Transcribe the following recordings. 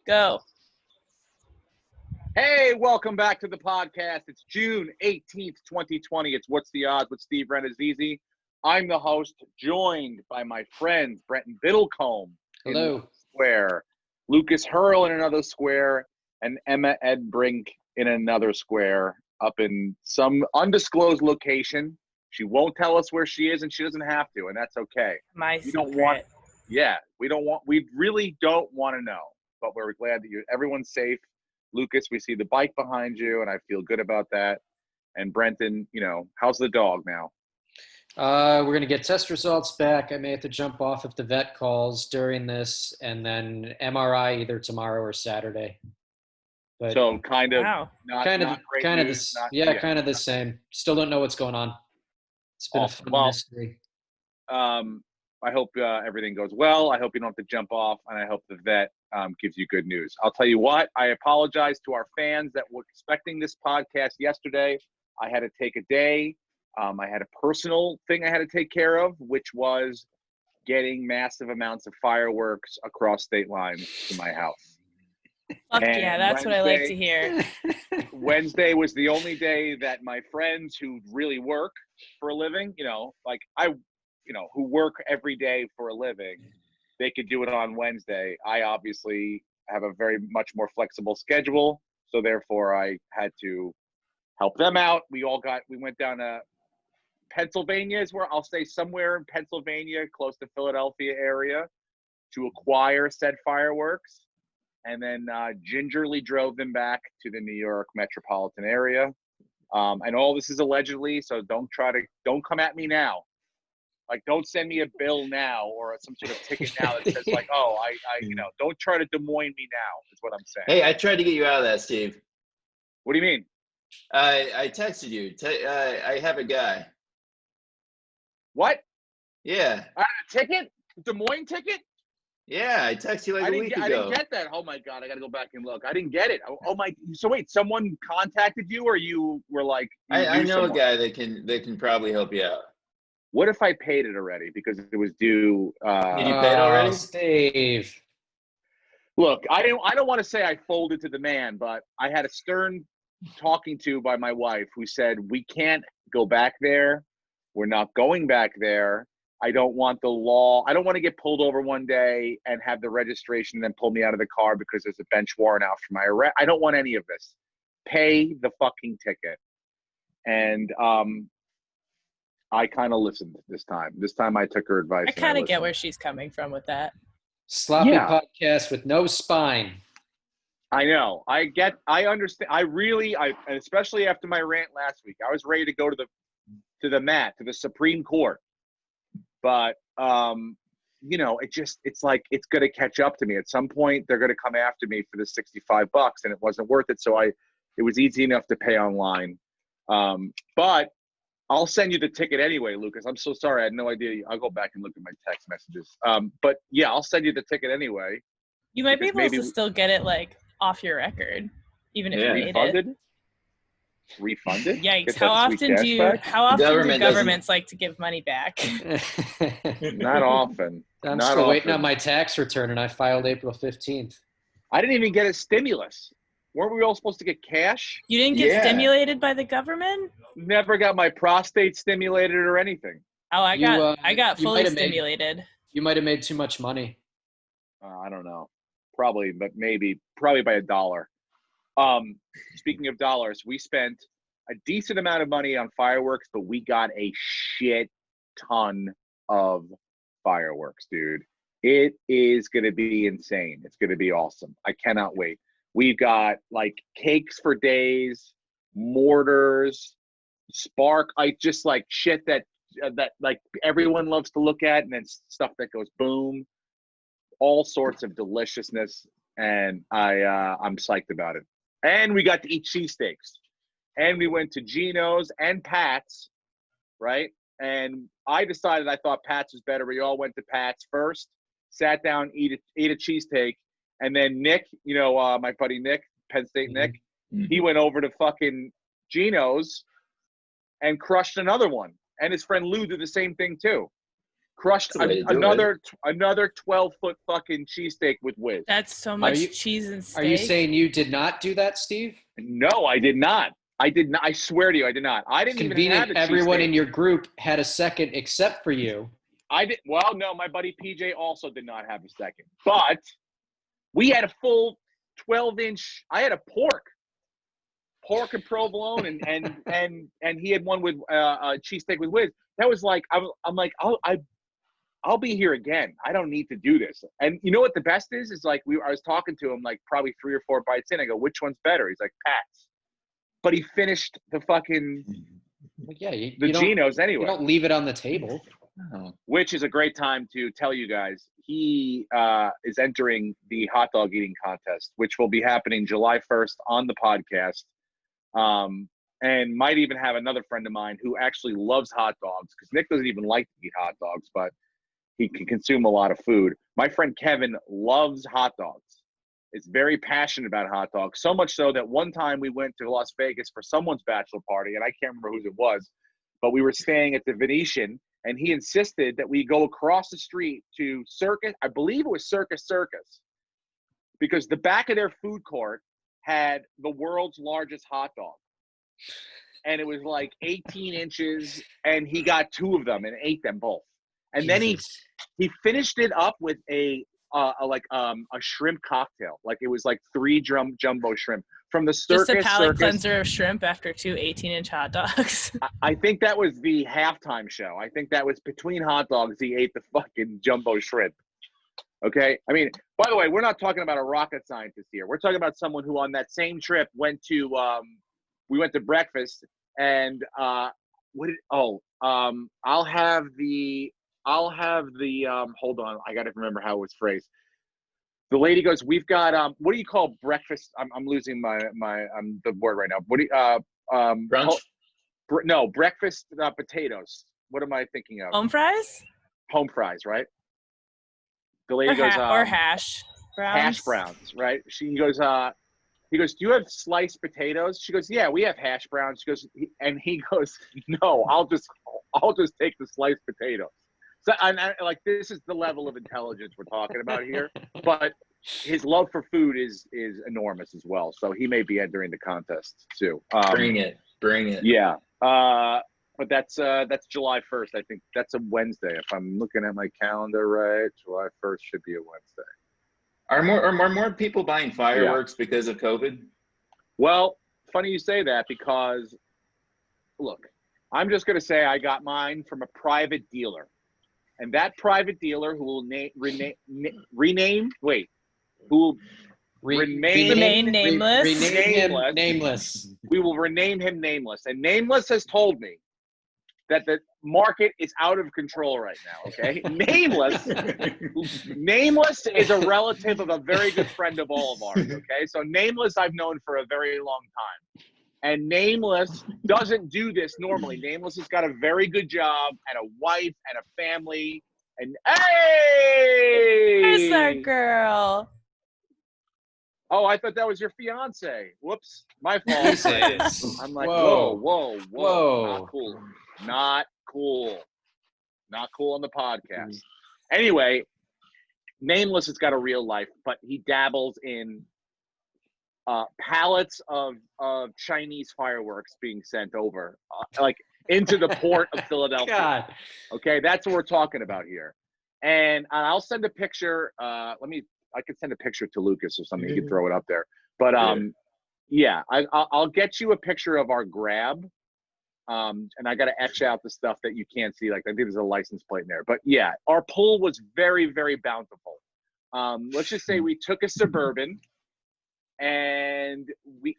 Go. Hey, welcome back to the podcast. It's June 18th, 2020. It's What's the Odds with Steve Renazizi. I'm the host, joined by my friends, Brenton Biddlecombe in Hello. one square, Lucas Hurl in another square, and Emma Edbrink in another square up in some undisclosed location. She won't tell us where she is, and she doesn't have to, and that's okay. We really don't want to know, but we're glad that everyone's safe. Lucas, we see the bike behind you, and I feel good about that. And Brenton, how's the dog now? We're going to get test results back. I may have to jump off if the vet calls during this, and then MRI either tomorrow or Saturday. But So kind of the same. Still don't know what's going on. It's been a fun mystery. I hope everything goes well. I hope you don't have to jump off, and I hope the vet gives you good news. I'll tell you what, I apologize to our fans that were expecting this podcast yesterday. I had to take a day. I had a personal thing I had to take care of, which was getting massive amounts of fireworks across state lines to my house. Fuck yeah, that's what I like to hear. Wednesday was the only day that my friends who really work for a living, who work every day for a living, they could do it on Wednesday. I obviously have a very much more flexible schedule, so therefore I had to help them out. We went down to Pennsylvania, is where I'll say, somewhere in Pennsylvania, close to Philadelphia area, to acquire said fireworks, and then gingerly drove them back to the New York metropolitan area. And all this is allegedly, so don't come at me now. Like, don't send me a bill now or some sort of ticket now that says like, oh, don't try to Des Moines me now, is what I'm saying. Hey, I tried to get you out of that, Steve. What do you mean? I texted you. I have a guy. What? Yeah. I had a ticket? A Des Moines ticket? Yeah, I texted you a week ago. I didn't get that. Oh my God, I got to go back and look. I didn't get it. Oh my. So wait, someone contacted you, or you were like? I know someone? A guy that can probably help you out. What if I paid it already because it was due? Did you pay it already, Steve? Look, I don't want to say I folded to the man, but I had a stern talking to by my wife who said, we can't go back there. We're not going back there. I don't want the law. I don't want to get pulled over one day and have the registration and then pull me out of the car because there's a bench warrant out for my arrest. I don't want any of this. Pay the fucking ticket. And I kind of listened this time. This time I took her advice. I kind of get where she's coming from with that. Sloppy podcast with no spine. I know. I understand. I especially after my rant last week, I was ready to go to the Supreme Court. But it's like it's going to catch up to me at some point. They're going to come after me for the $65, and it wasn't worth it. So it was easy enough to pay online. But I'll send you the ticket anyway, Lucas. I'm so sorry. I had no idea. I'll go back and look at my text messages. But yeah, I'll send you the ticket anyway. You might be able to still get it like off your record, even if you paid it. Refunded? Yikes! How often do governments like to give money back? Not often. I'm still waiting on my tax return, and I filed April 15th. I didn't even get a stimulus. Weren't we all supposed to get cash? You didn't get stimulated by the government? Never got my prostate stimulated or anything. Oh, I got fully stimulated. You might have made too much money. I don't know. Probably by $1. Speaking of dollars, we spent a decent amount of money on fireworks, but we got a shit ton of fireworks, dude. It is going to be insane. It's going to be awesome. I cannot wait. We've got like cakes for days, mortars, spark, just like shit that like everyone loves to look at, and then stuff that goes boom, all sorts of deliciousness, and I'm psyched about it. And we got to eat cheesesteaks, and we went to Geno's and Pat's, right? And I decided I thought Pat's was better. We all went to Pat's first, sat down, ate a cheesesteak, and then Nick, my buddy Nick, Penn State Nick, he went over to fucking Geno's and crushed another one. And his friend Lou did the same thing too. Crushed That's the way to do another 12-foot fucking cheesesteak with whiz. That's so much cheese and steak. Are you saying you did not do that, Steve? No, I did not. I swear to you, I did not. I didn't even have Convenient. a Everyone cheesesteak. in your group had a second except for you. I did. Well, no, my buddy PJ also did not have a second. But we had a full 12-inch. I had a pork and provolone, and he had one with a cheesesteak with whiz. That was like I'm like I'll be here again. I don't need to do this. And you know what the best is? Is like I was talking to him like probably 3 or 4 bites in. I go, which one's better? He's like, Pat's. But he finished the fucking the Geno's anyway. You don't leave it on the table. Which is a great time to tell you guys he is entering the hot dog eating contest, which will be happening July 1st on the podcast. And might even have another friend of mine who actually loves hot dogs, because Nick doesn't even like to eat hot dogs, but he can consume a lot of food. My friend Kevin loves hot dogs. Is very passionate about hot dogs, so much so that one time we went to Las Vegas for someone's bachelor party, and I can't remember whose it was, but we were staying at the Venetian, and he insisted that we go across the street to Circus, I believe it was Circus, because the back of their food court had the world's largest hot dog. And it was like 18 inches, and he got 2 of them and ate them both. And Jesus. Then he finished it up with a shrimp cocktail. Like it was like 3 jumbo shrimp from the Circus. Just a palate cleanser of shrimp after 2 18-inch hot dogs. I think that was the halftime show. I think that was between hot dogs. He ate the fucking jumbo shrimp. Okay. I mean, by the way, we're not talking about a rocket scientist here. We're talking about someone who on that same trip went to, we went to breakfast and I'll have the hold on, I got to remember how it was phrased. The lady goes, we've got what do you call breakfast? I'm losing the word right now. What do you Brunch? No, breakfast potatoes. What am I thinking of? Home fries? Home fries, right? The lady goes or hash browns. Hash browns, right? He goes, do you have sliced potatoes? She goes, yeah, we have hash browns. She goes, and he goes, no, I'll just take the sliced potatoes. So, like, this is the level of intelligence we're talking about here. But his love for food is enormous as well. So he may be entering the contest too. Bring it. Yeah. But that's July 1st. I think that's a Wednesday. If I'm looking at my calendar right, July 1st should be a Wednesday. Are more people buying fireworks because of COVID? Well, funny you say that, because look, I'm just going to say I got mine from a private dealer. And that private dealer who will remain nameless. We will rename him Nameless. And Nameless has told me that the market is out of control right now, okay? Nameless is a relative of a very good friend of all of ours, okay? So Nameless I've known for a very long time. And Nameless doesn't do this normally. Nameless has got a very good job and a wife and a family. And hey! Where's that girl? Oh, I thought that was your fiance. Whoops. My fault. I'm like, whoa. Not cool on the podcast. Anyway, Nameless has got a real life, but he dabbles in pallets of Chinese fireworks being sent over, like into the port of Philadelphia. God. Okay, that's what we're talking about here. And I'll send a picture. I could send a picture to Lucas or something. You can throw it up there. But I'll get you a picture of our grab. And I got to etch out the stuff that you can't see. Like I think there's a license plate in there. But yeah, our pull was very, very bountiful. Let's just say we took a Suburban. And we,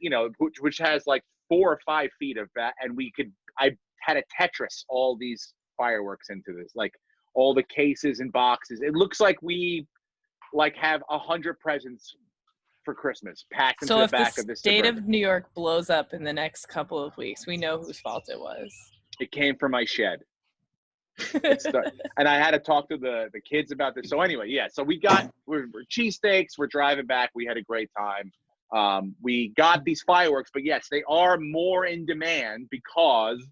which has like 4 or 5 feet of that, and I had to Tetris all these fireworks into this, like all the cases and boxes. It looks like we have 100 presents for Christmas packed into the back of this. So if the state Suburban. of New York blows up in the next couple of weeks, we know whose fault it was. It came from my shed. And I had to talk to the kids about this. So anyway, yeah. So we're cheesesteaks. We're driving back. We had a great time. We got these fireworks, but yes, they are more in demand because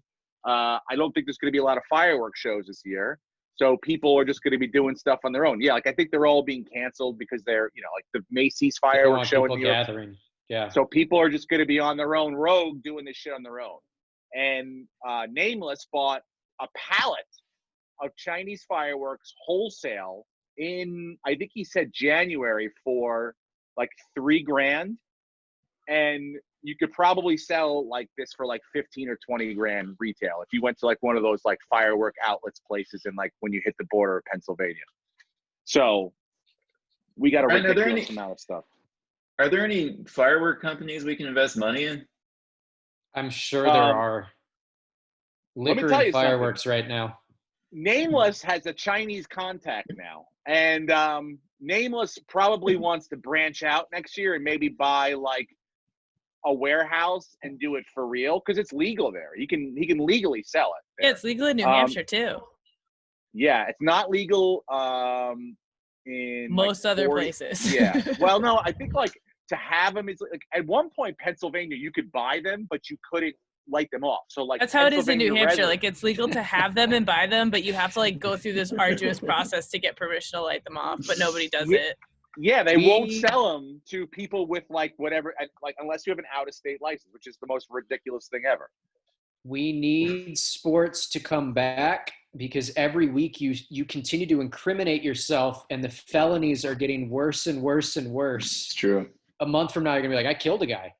I don't think there's going to be a lot of fireworks shows this year. So people are just going to be doing stuff on their own. Yeah, like I think they're all being canceled because they're, like the Macy's They don't fireworks want show in people New York. gathering. Yeah. So people are just going to be on their own rogue doing this shit on their own. And Nameless bought a pallet of Chinese fireworks wholesale in, I think he said January, for like $3,000. And you could probably sell like this for like 15 or 20 grand retail if you went to like one of those like firework outlets places in like when you hit the border of Pennsylvania. So we got a ridiculous amount of stuff. Are there any firework companies we can invest money in? I'm sure there are. Liquor and fireworks right now. Nameless has a Chinese contact now. And Nameless probably wants to branch out next year and maybe buy like a warehouse and do it for real because it's legal there. He can legally sell it there. Yeah, it's legal in New Hampshire too. Yeah, it's not legal in most like other places. Yeah. Well, no, I think like to have them is like at one point Pennsylvania you could buy them, but you couldn't light them off. So like that's how it is in New Hampshire. Like it's legal to have them and buy them, but you have to like go through this arduous process to get permission to light them off. But nobody does it. Yeah, they won't sell them to people with like whatever, like unless you have an out-of-state license, which is the most ridiculous thing ever. We need sports to come back because every week you continue to incriminate yourself, and the felonies are getting worse and worse and worse. It's true. A month from now, you're gonna be like, I killed a guy.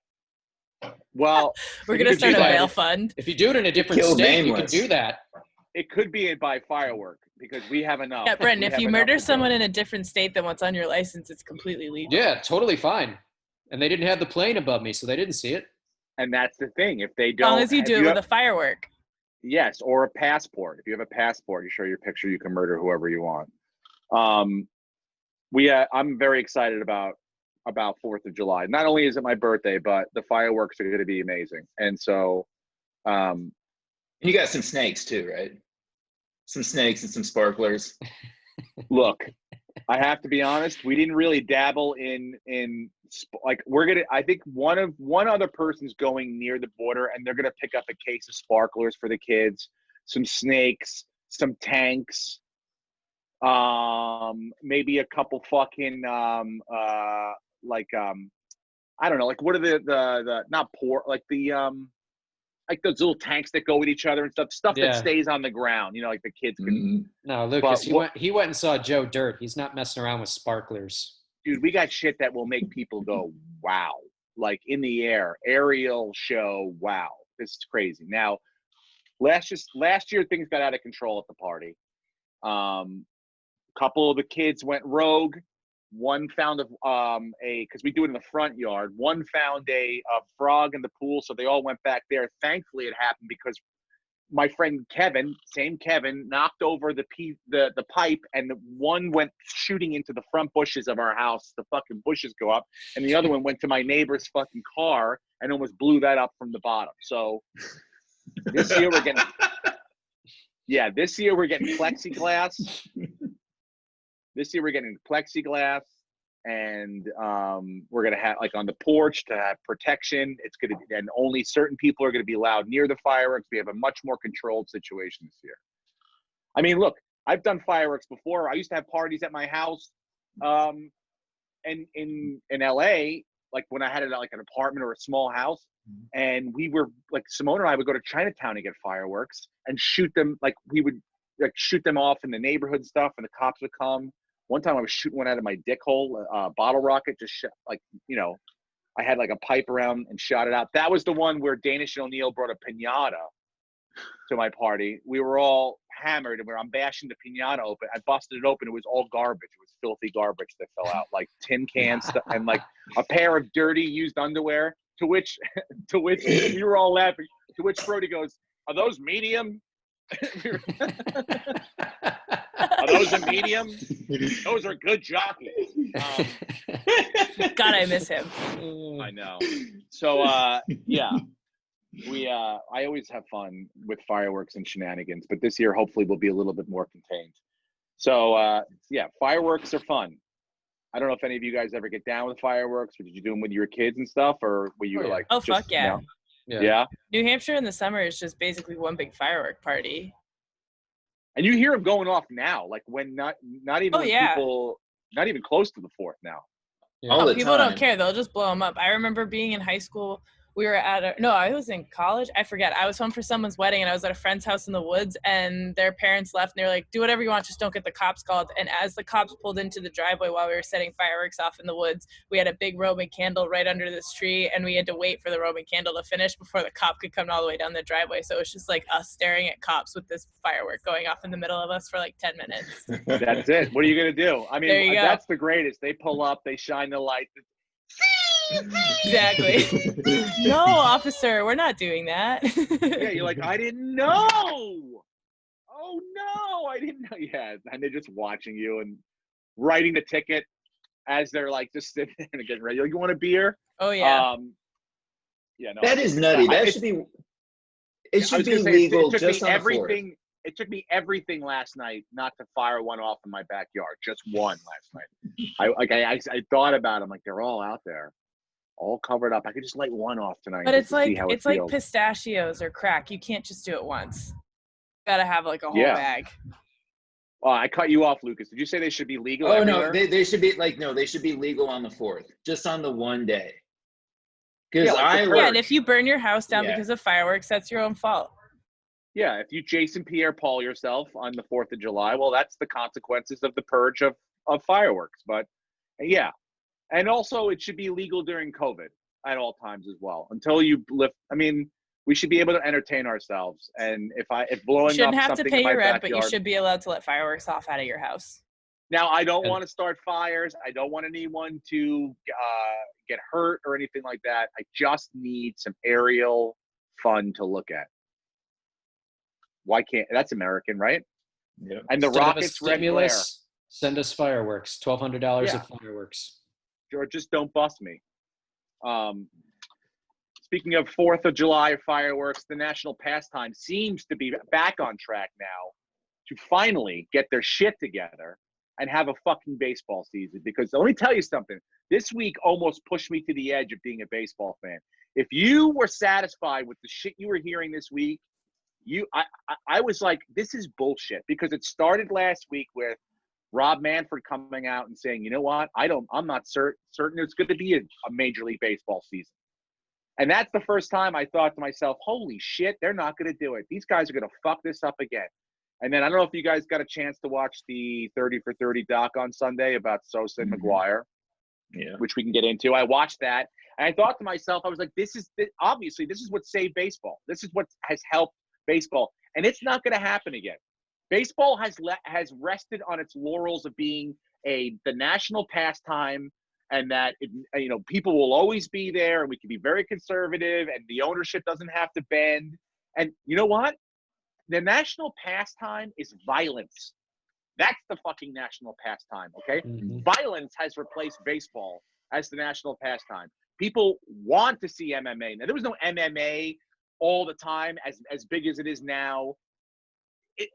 Well, we're gonna start a bail fund. If you do it in a different state, you can do that. It could be by firework because we have enough. Yeah, Brenton, if you murder someone in a different state than what's on your license, it's completely legal. Yeah, totally fine. And they didn't have the plane above me, so they didn't see it. And that's the thing. If they don't, as long as you do it with a firework. Yes, or a passport. If you have a passport, you show your picture, you can murder whoever you want. I'm very excited about 4th of July. Not only is it my birthday, but the fireworks are going to be amazing. And so, you got some snakes too, right? Some snakes and some sparklers. Look, I have to be honest. We didn't really dabble in like I think one other person's going near the border, and they're gonna pick up a case of sparklers for the kids, some snakes, some tanks, maybe a couple fucking I don't know, like what are the not poor like the like those little tanks that go with each other and stuff that stays on the ground, like the kids can. No, Lucas, he went and saw Joe Dirt. He's not messing around with sparklers. Dude, we got shit that will make people go, wow. Like in the air, aerial show, wow. This is crazy. Now, last year things got out of control at the party. A couple of the kids went rogue. One found because we do it in the front yard. One found a frog in the pool, so they all went back there. Thankfully, it happened because my friend Kevin, same Kevin, knocked over the pipe, and the one went shooting into the front bushes of our house. The fucking bushes go up, and the other one went to my neighbor's fucking car and almost blew that up from the bottom. So this year we're getting plexiglass. This year we're getting plexiglass, and we're gonna have like on the porch to have protection. It's gonna be, and only certain people are gonna be allowed near the fireworks. We have a much more controlled situation this year. I mean, look, I've done fireworks before. I used to have parties at my house, and in LA, like when I had like an apartment or a small house, and we were like Simone and I would go to Chinatown to get fireworks and shoot them. Like we would like shoot them off in the neighborhood and stuff, and the cops would come. One time I was shooting one out of my dick hole, bottle rocket, just I had like a pipe around and shot it out. That was the one where Danish and O'Neill brought a piñata to my party. We were all hammered, and I'm bashing the piñata open. I busted it open. It was all garbage. It was filthy garbage that fell out, like tin cans and like a pair of dirty used underwear. To which we were all laughing. To which Brody goes, "Are those medium?" Are those a medium? Those are good jockeys. God, I miss him. I know. So yeah, I always have fun with fireworks and shenanigans, but this year hopefully we'll be a little bit more contained. So yeah, fireworks are fun. I don't know if any of you guys ever get down with fireworks, or did you do them with your kids and stuff, or were you like? Oh, fuck yeah. Yeah. New Hampshire in the summer is just basically one big firework party. And you hear them going off now, like when not even Oh, when yeah. people, not even close to the 4th now. Yeah. All the People time. don't care. They'll just blow them up. I remember being in high school. We were I was in college. I forget. I was home for someone's wedding, and I was at a friend's house in the woods, and their parents left, and they were like, do whatever you want, just don't get the cops called. And as the cops pulled into the driveway while we were setting fireworks off in the woods, we had a big Roman candle right under this tree, and we had to wait for the Roman candle to finish before the cop could come all the way down the driveway. So it was just like us staring at cops with this firework going off in the middle of us for like 10 minutes. That's it. What are you going to do? I There you mean, go. that's the greatest. They pull up, they shine the light. Exactly. No, officer, we're not doing that. Yeah, you're like, I didn't know. Oh, no, I didn't know. Yeah, and they're just watching you and writing the ticket as they're like just sitting there and getting ready. You're like, you want a beer? Oh, yeah. Yeah, no. That is nutty. That It- should be. I It was should be gonna say, legal it took just me on the everything. 4th. It took me everything last night not to fire one off in my backyard. Just one last night. I thought about it. I'm like, they're all out there, all covered up. I could just light one off tonight. But just it's to like see how it it's like feels. pistachios or crack. You can't just do it once. You gotta have like a whole Yeah. bag. Oh, I cut you off, Lucas. Did you say they should be legal? Oh everywhere? no, they should be like no, they should be legal on the 4th, just on the one day. Because Yeah, like I the work. Yeah, and if you burn your house down Yeah. because of fireworks, that's your own fault. Yeah, if you Jason Pierre-Paul yourself on the 4th of July, well, that's the consequences of the purge of fireworks. But yeah, and also it should be legal during COVID at all times as well. Until you lift, I mean, we should be able to entertain ourselves. And if blowing You shouldn't up have to something pay in my your rent, but backyard, you should be allowed to let fireworks off out of your house. now I don't And- want to start fires. I don't want anyone to get hurt or anything like that. I just need some aerial fun to look at. Why can't that's American, right? Yeah. And the Instead of a rockets red glare. stimulus, send us fireworks. $1,200 Yeah. of fireworks. Or just don't bust me. Speaking of 4th of July fireworks, the national pastime seems to be back on track now to finally get their shit together and have a fucking baseball season. Because let me tell you something. This week almost pushed me to the edge of being a baseball fan. If you were satisfied with the shit you were hearing this week, I was like, this is bullshit. Because it started last week with Rob Manfred coming out and saying, you know what? I'm not certain it's going to be a Major League Baseball season. And that's the first time I thought to myself, holy shit, they're not going to do it. These guys are going to fuck this up again. And then I don't know if you guys got a chance to watch the 30 for 30 doc on Sunday about Sosa and McGuire, Yeah. which we can get into. I watched that, and I thought to myself, I was like, this is what saved baseball. This is what has helped baseball, and it's not going to happen again. Baseball has rested on its laurels of being the national pastime, and that people will always be there, and we can be very conservative, and the ownership doesn't have to bend. And you know what? The national pastime is violence. That's the fucking national pastime, okay? Mhm. Violence has replaced baseball as the national pastime. People want to see MMA. Now, there was no MMA all the time as big as it is now.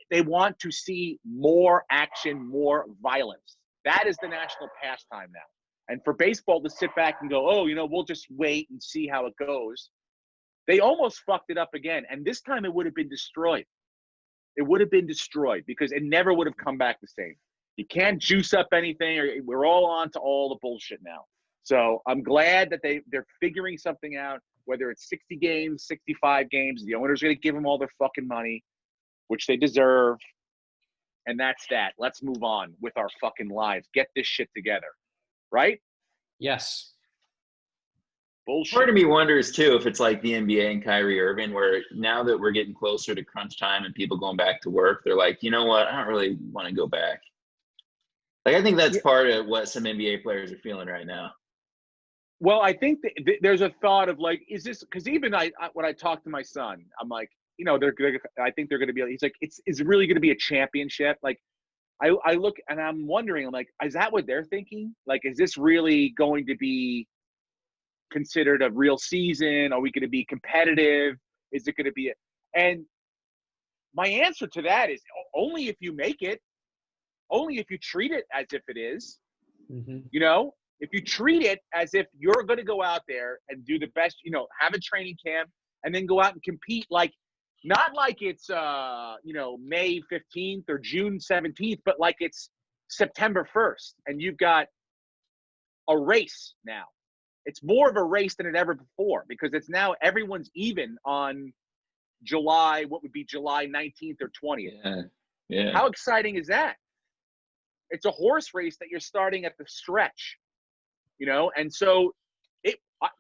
They want to see more action, more violence. That is the national pastime now. And for baseball to sit back and go, oh, we'll just wait and see how it goes. They almost fucked it up again. And this time it would have been destroyed. It would have been destroyed because it never would have come back the same. You can't juice up anything. We're all on to all the bullshit now. So I'm glad that they're figuring something out, whether it's 60 games, 65 games. The owner's going to give them all their fucking money, which they deserve. And that's that. Let's move on with our fucking lives. Get this shit together. Right? Yes. Bullshit. Part of me wonders too if it's like the NBA and Kyrie Irving, where now that we're getting closer to crunch time and people going back to work, they're like, you know what? I don't really want to go back. Like, I think that's part of what some NBA players are feeling right now. Well, I think there's a thought of like, is this because even when I talk to my son, I'm like, I think they're going to be. He's like, is it really going to be a championship? Like, I look and I'm wondering, I'm like, is that what they're thinking? Like, is this really going to be considered a real season? Are we going to be competitive? Is it going to be and my answer to that is only if you make it, only if you treat it as if it is. Mm-hmm. If you treat it as if you're going to go out there and do the best, have a training camp and then go out and compete like not like it's May 15th or June 17th, but like it's September 1st, and you've got a race now. It's more of a race than it ever before because it's now everyone's even on what would be July 19th or 20th. Yeah. How exciting is that? It's a horse race that you're starting at the stretch, and so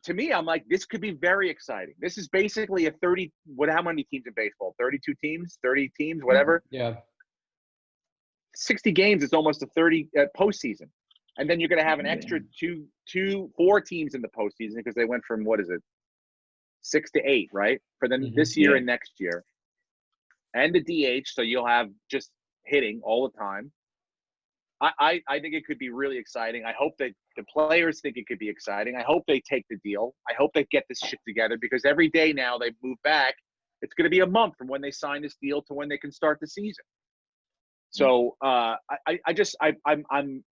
to me, I'm like, this could be very exciting. This is basically how many teams in baseball? 32 teams, 30 teams, whatever. Yeah. 60 games is almost a 30 postseason. And then you're going to have an extra four teams in the postseason because they went from, 6 to 8, right? For this year and next year. And the DH, so you'll have just hitting all the time. I think it could be really exciting. I hope that the players think it could be exciting. I hope they take the deal. I hope they get this shit together because every day now they move back. It's going to be a month from when they sign this deal to when they can start the season. So I'm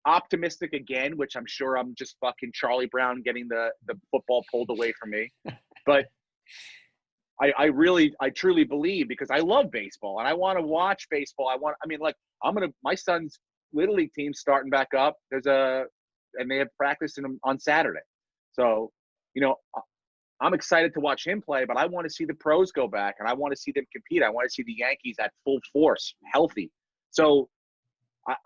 optimistic again, which I'm sure I'm just fucking Charlie Brown getting the football pulled away from me. But I truly believe because I love baseball and I want to watch baseball. My son's Little League team starting back up. And they have practice on Saturday. So, I'm excited to watch him play, but I want to see the pros go back and I want to see them compete. I want to see the Yankees at full force, healthy. So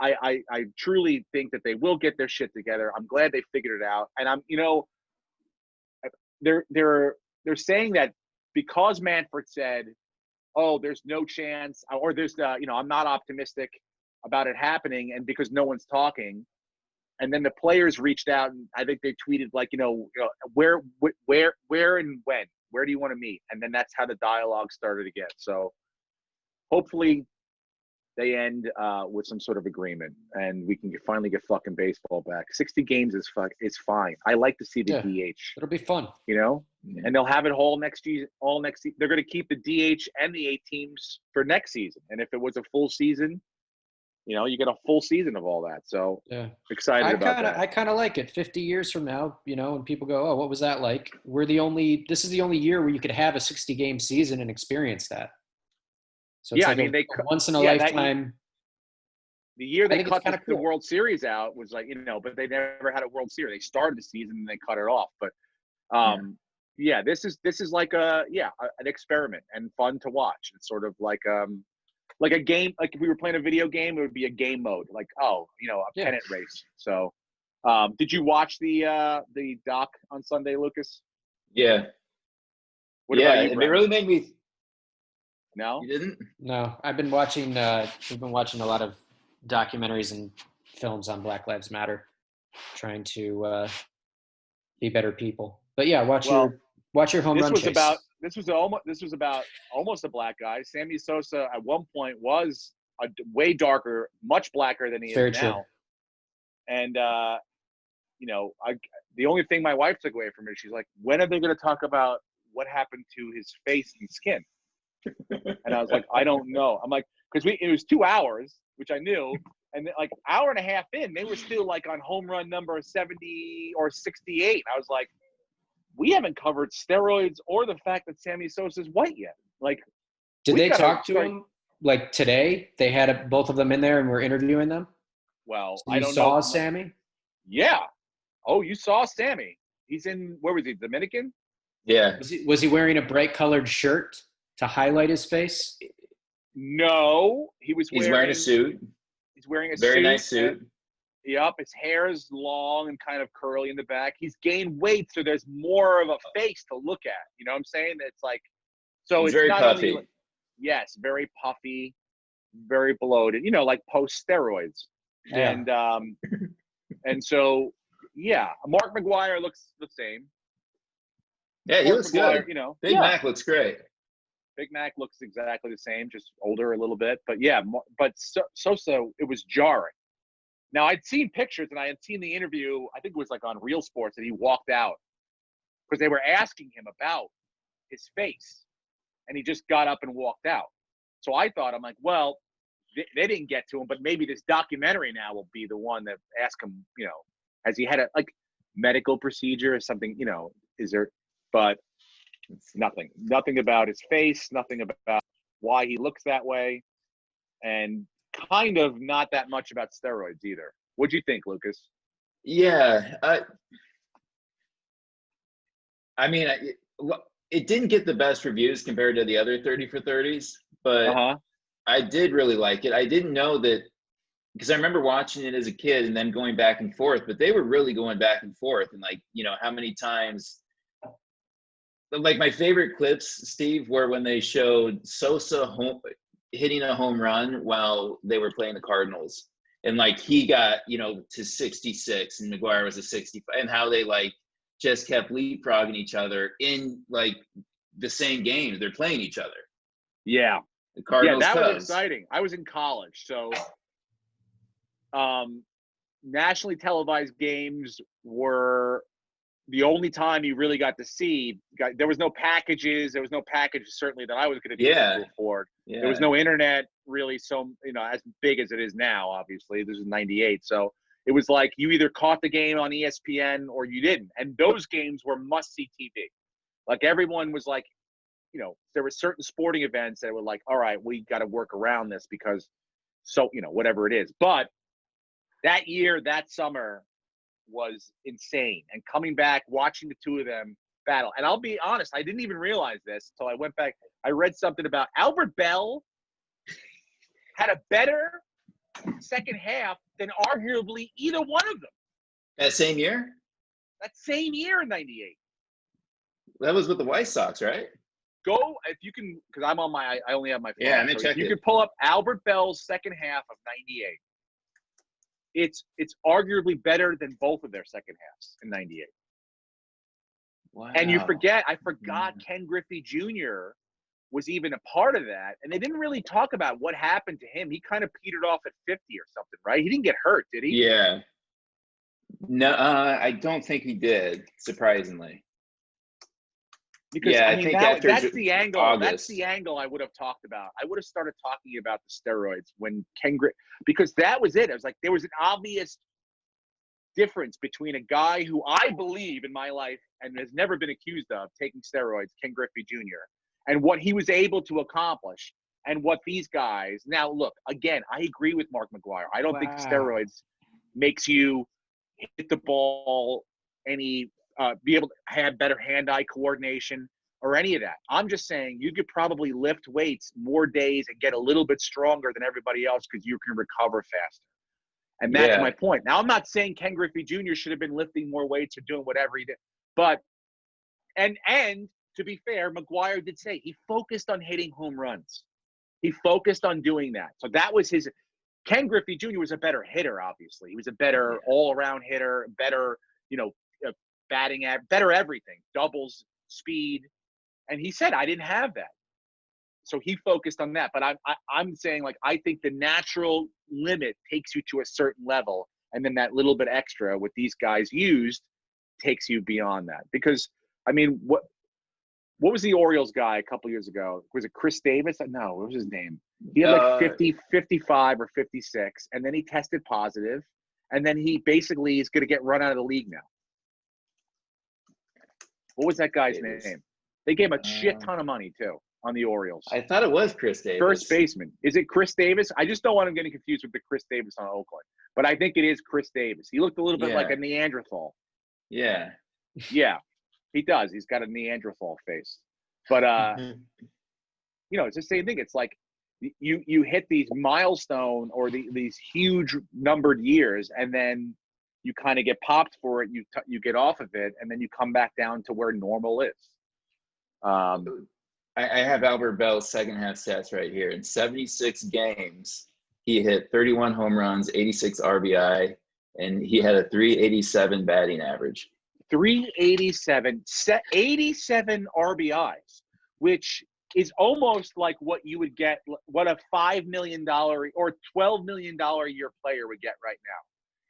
I truly think that they will get their shit together. I'm glad they figured it out. And they're saying that because Manfred said, oh, there's no chance, or I'm not optimistic about it happening, and because no one's talking, and then the players reached out, and I think they tweeted where and when, where do you want to meet, and then that's how the dialogue started again. So hopefully they end with some sort of agreement, and we can finally get fucking baseball back. 60 games is fine. I like to see the DH. It'll be fun, and they'll have it all next season. They're going to keep the DH and the 8 teams for next season, and if it was a full season. You get a full season of all that. So excited about that. I kind of like it. 50 years from now, when people go, oh, what was that like? This is the only year where you could have a 60-game season and experience that. So it's a once in a lifetime. The year they cut the World Series out was but they never had a World Series. They started the season and they cut it off. But this is like an experiment and fun to watch. It's sort of like a game, like if we were playing a video game, it would be a game mode, a pennant race. So, did you watch the doc on Sunday, Lucas? Yeah. What about you, it really made me. No, you didn't? No, I've been watching. We've been watching a lot of documentaries and films on Black Lives Matter, trying to be better people. But yeah, watch your home run chase. This was about almost a black guy. Sammy Sosa at one point was a way darker, much blacker than he is now. And the only thing my wife took away from it, she's like, when are they going to talk about what happened to his face and skin? And I was like, I don't know. I'm like, because it was 2 hours, which I knew, and then, like hour and a half in, they were still like on home run number 70 or 68. I was like, we haven't covered steroids or the fact that Sammy Sosa's white yet. Like, did they talk to him like today? They had both of them in there and were interviewing them. Well, so I don't know. You saw Sammy? Yeah. Oh, you saw Sammy. He's in, where was he? Dominican? Yeah. Was he wearing a bright colored shirt to highlight his face? No, he's wearing a suit. He's wearing a very nice suit. Yep, his hair is long and kind of curly in the back. He's gained weight, so there's more of a face to look at. You know what I'm saying? It's like, so he's it's very not puffy. only, yes, very puffy, very bloated. Like post steroids. Yeah. And so Mark McGwire looks the same. Yeah, he looks good. Big Mac looks great. Big Mac looks exactly the same, just older a little bit. But Sosa, it was jarring. Now, I'd seen pictures and I had seen the interview, I think it was like on Real Sports, and he walked out because they were asking him about his face, and he just got up and walked out. So I thought, I'm like, well, they didn't get to him, but maybe this documentary now will be the one that ask him, has he had a medical procedure or something, is there, but it's nothing about his face, nothing about why he looks that way, and kind of not that much about steroids either. What'd you think, Lucas? Yeah, I mean, it didn't get the best reviews compared to the other 30 for 30s, but I did really like it. I didn't know that, because I remember watching it as a kid and then going back and forth, but they were really going back and forth. And like, you know, how many times, like my favorite clips, Steve, were when they showed Sosa hitting a home run while they were playing the Cardinals. And like he got, you know, to 66 and McGuire was a 65, and how they like just kept leapfrogging each other in like the same games. They're playing each other. Yeah. The Cardinals, that Cubs. Was exciting. I was in college, so nationally televised games were the only time you really got to see. There was no packages. There was no packages certainly that I was going to be able to afford. Yeah. There was no internet really, so as big as it is now. Obviously, this is '98, so it was like you either caught the game on ESPN or you didn't. And those games were must-see TV. Like everyone was like, there were certain sporting events that were like, all right, we got to work around this because whatever it is. But that year, that summer was insane. And coming back, watching the two of them battle. And I'll be honest, I didn't even realize this until I went back. I read something about Albert Bell had a better second half than arguably either one of them. That same year? That same year in '98. That was with the White Sox, right? Go, if you can, because I only have my phone. Yeah, let me check it. You could pull up Albert Bell's second half of '98. It's arguably better than both of their second halves in '98. Wow. And I forgot Ken Griffey Jr. was even a part of that. And they didn't really talk about what happened to him. He kind of petered off at 50 or something, right? He didn't get hurt, did he? Yeah. No, I don't think he did, surprisingly. Because I think that's the angle. August. That's the angle I would have talked about. I would have started talking about the steroids when because that was it. It was like there was an obvious difference between a guy who I believe in my life and has never been accused of taking steroids, Ken Griffey Jr., and what he was able to accomplish, and what these guys. Now, look, again, I agree with Mark McGuire. I don't think steroids makes you hit the ball be able to have better hand-eye coordination or any of that. I'm just saying you could probably lift weights more days and get a little bit stronger than everybody else because you can recover faster. And that's my point. Now, I'm not saying Ken Griffey Jr. should have been lifting more weights or doing whatever he did. But, and to be fair, McGuire did say he focused on hitting home runs. He focused on doing that. So that was Ken Griffey Jr. was a better hitter, obviously. He was a better all-around hitter, better, batting at, better everything, doubles, speed. And he said, I didn't have that. So he focused on that. But I'm saying, like, I think the natural limit takes you to a certain level. And then that little bit extra what these guys used takes you beyond that. Because, I mean, what was the Orioles guy a couple years ago? Was it Chris Davis? No, what was his name? He had like 50, 55 or 56. And then he tested positive. And then he basically is going to get run out of the league now. What was that guy's name? They gave him a shit ton of money, too, on the Orioles. I thought it was Chris Davis. First baseman. Is it Chris Davis? I just don't want him getting confused with the Chris Davis on Oakland. But I think it is Chris Davis. He looked a little bit like a Neanderthal. Yeah. Yeah, he does. He's got a Neanderthal face. But, it's the same thing. It's like you hit these milestone or these huge numbered years, and then you kind of get popped for it. You get off of it, and then you come back down to where normal is. I have Albert Bell's second half stats right here. In 76 games, he hit 31 home runs, 86 RBI, and he had a 387 batting average. 387, 87 RBIs, which is almost like what you would get, what a $5 million or $12 million a year player would get right now.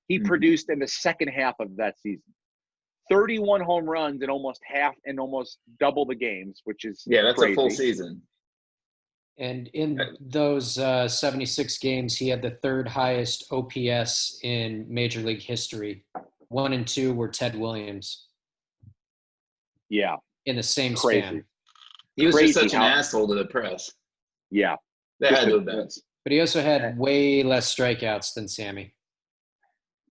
He produced in the second half of that season. 31 home runs in almost double the games, which is that's crazy. A full season. And in those 76 games, he had the third highest OPS in Major League history. 1 and 2 were Ted Williams. Yeah. In the same span. He was just such an asshole to the press. Yeah. They Just had a- to have been. But he also had way less strikeouts than Sammy.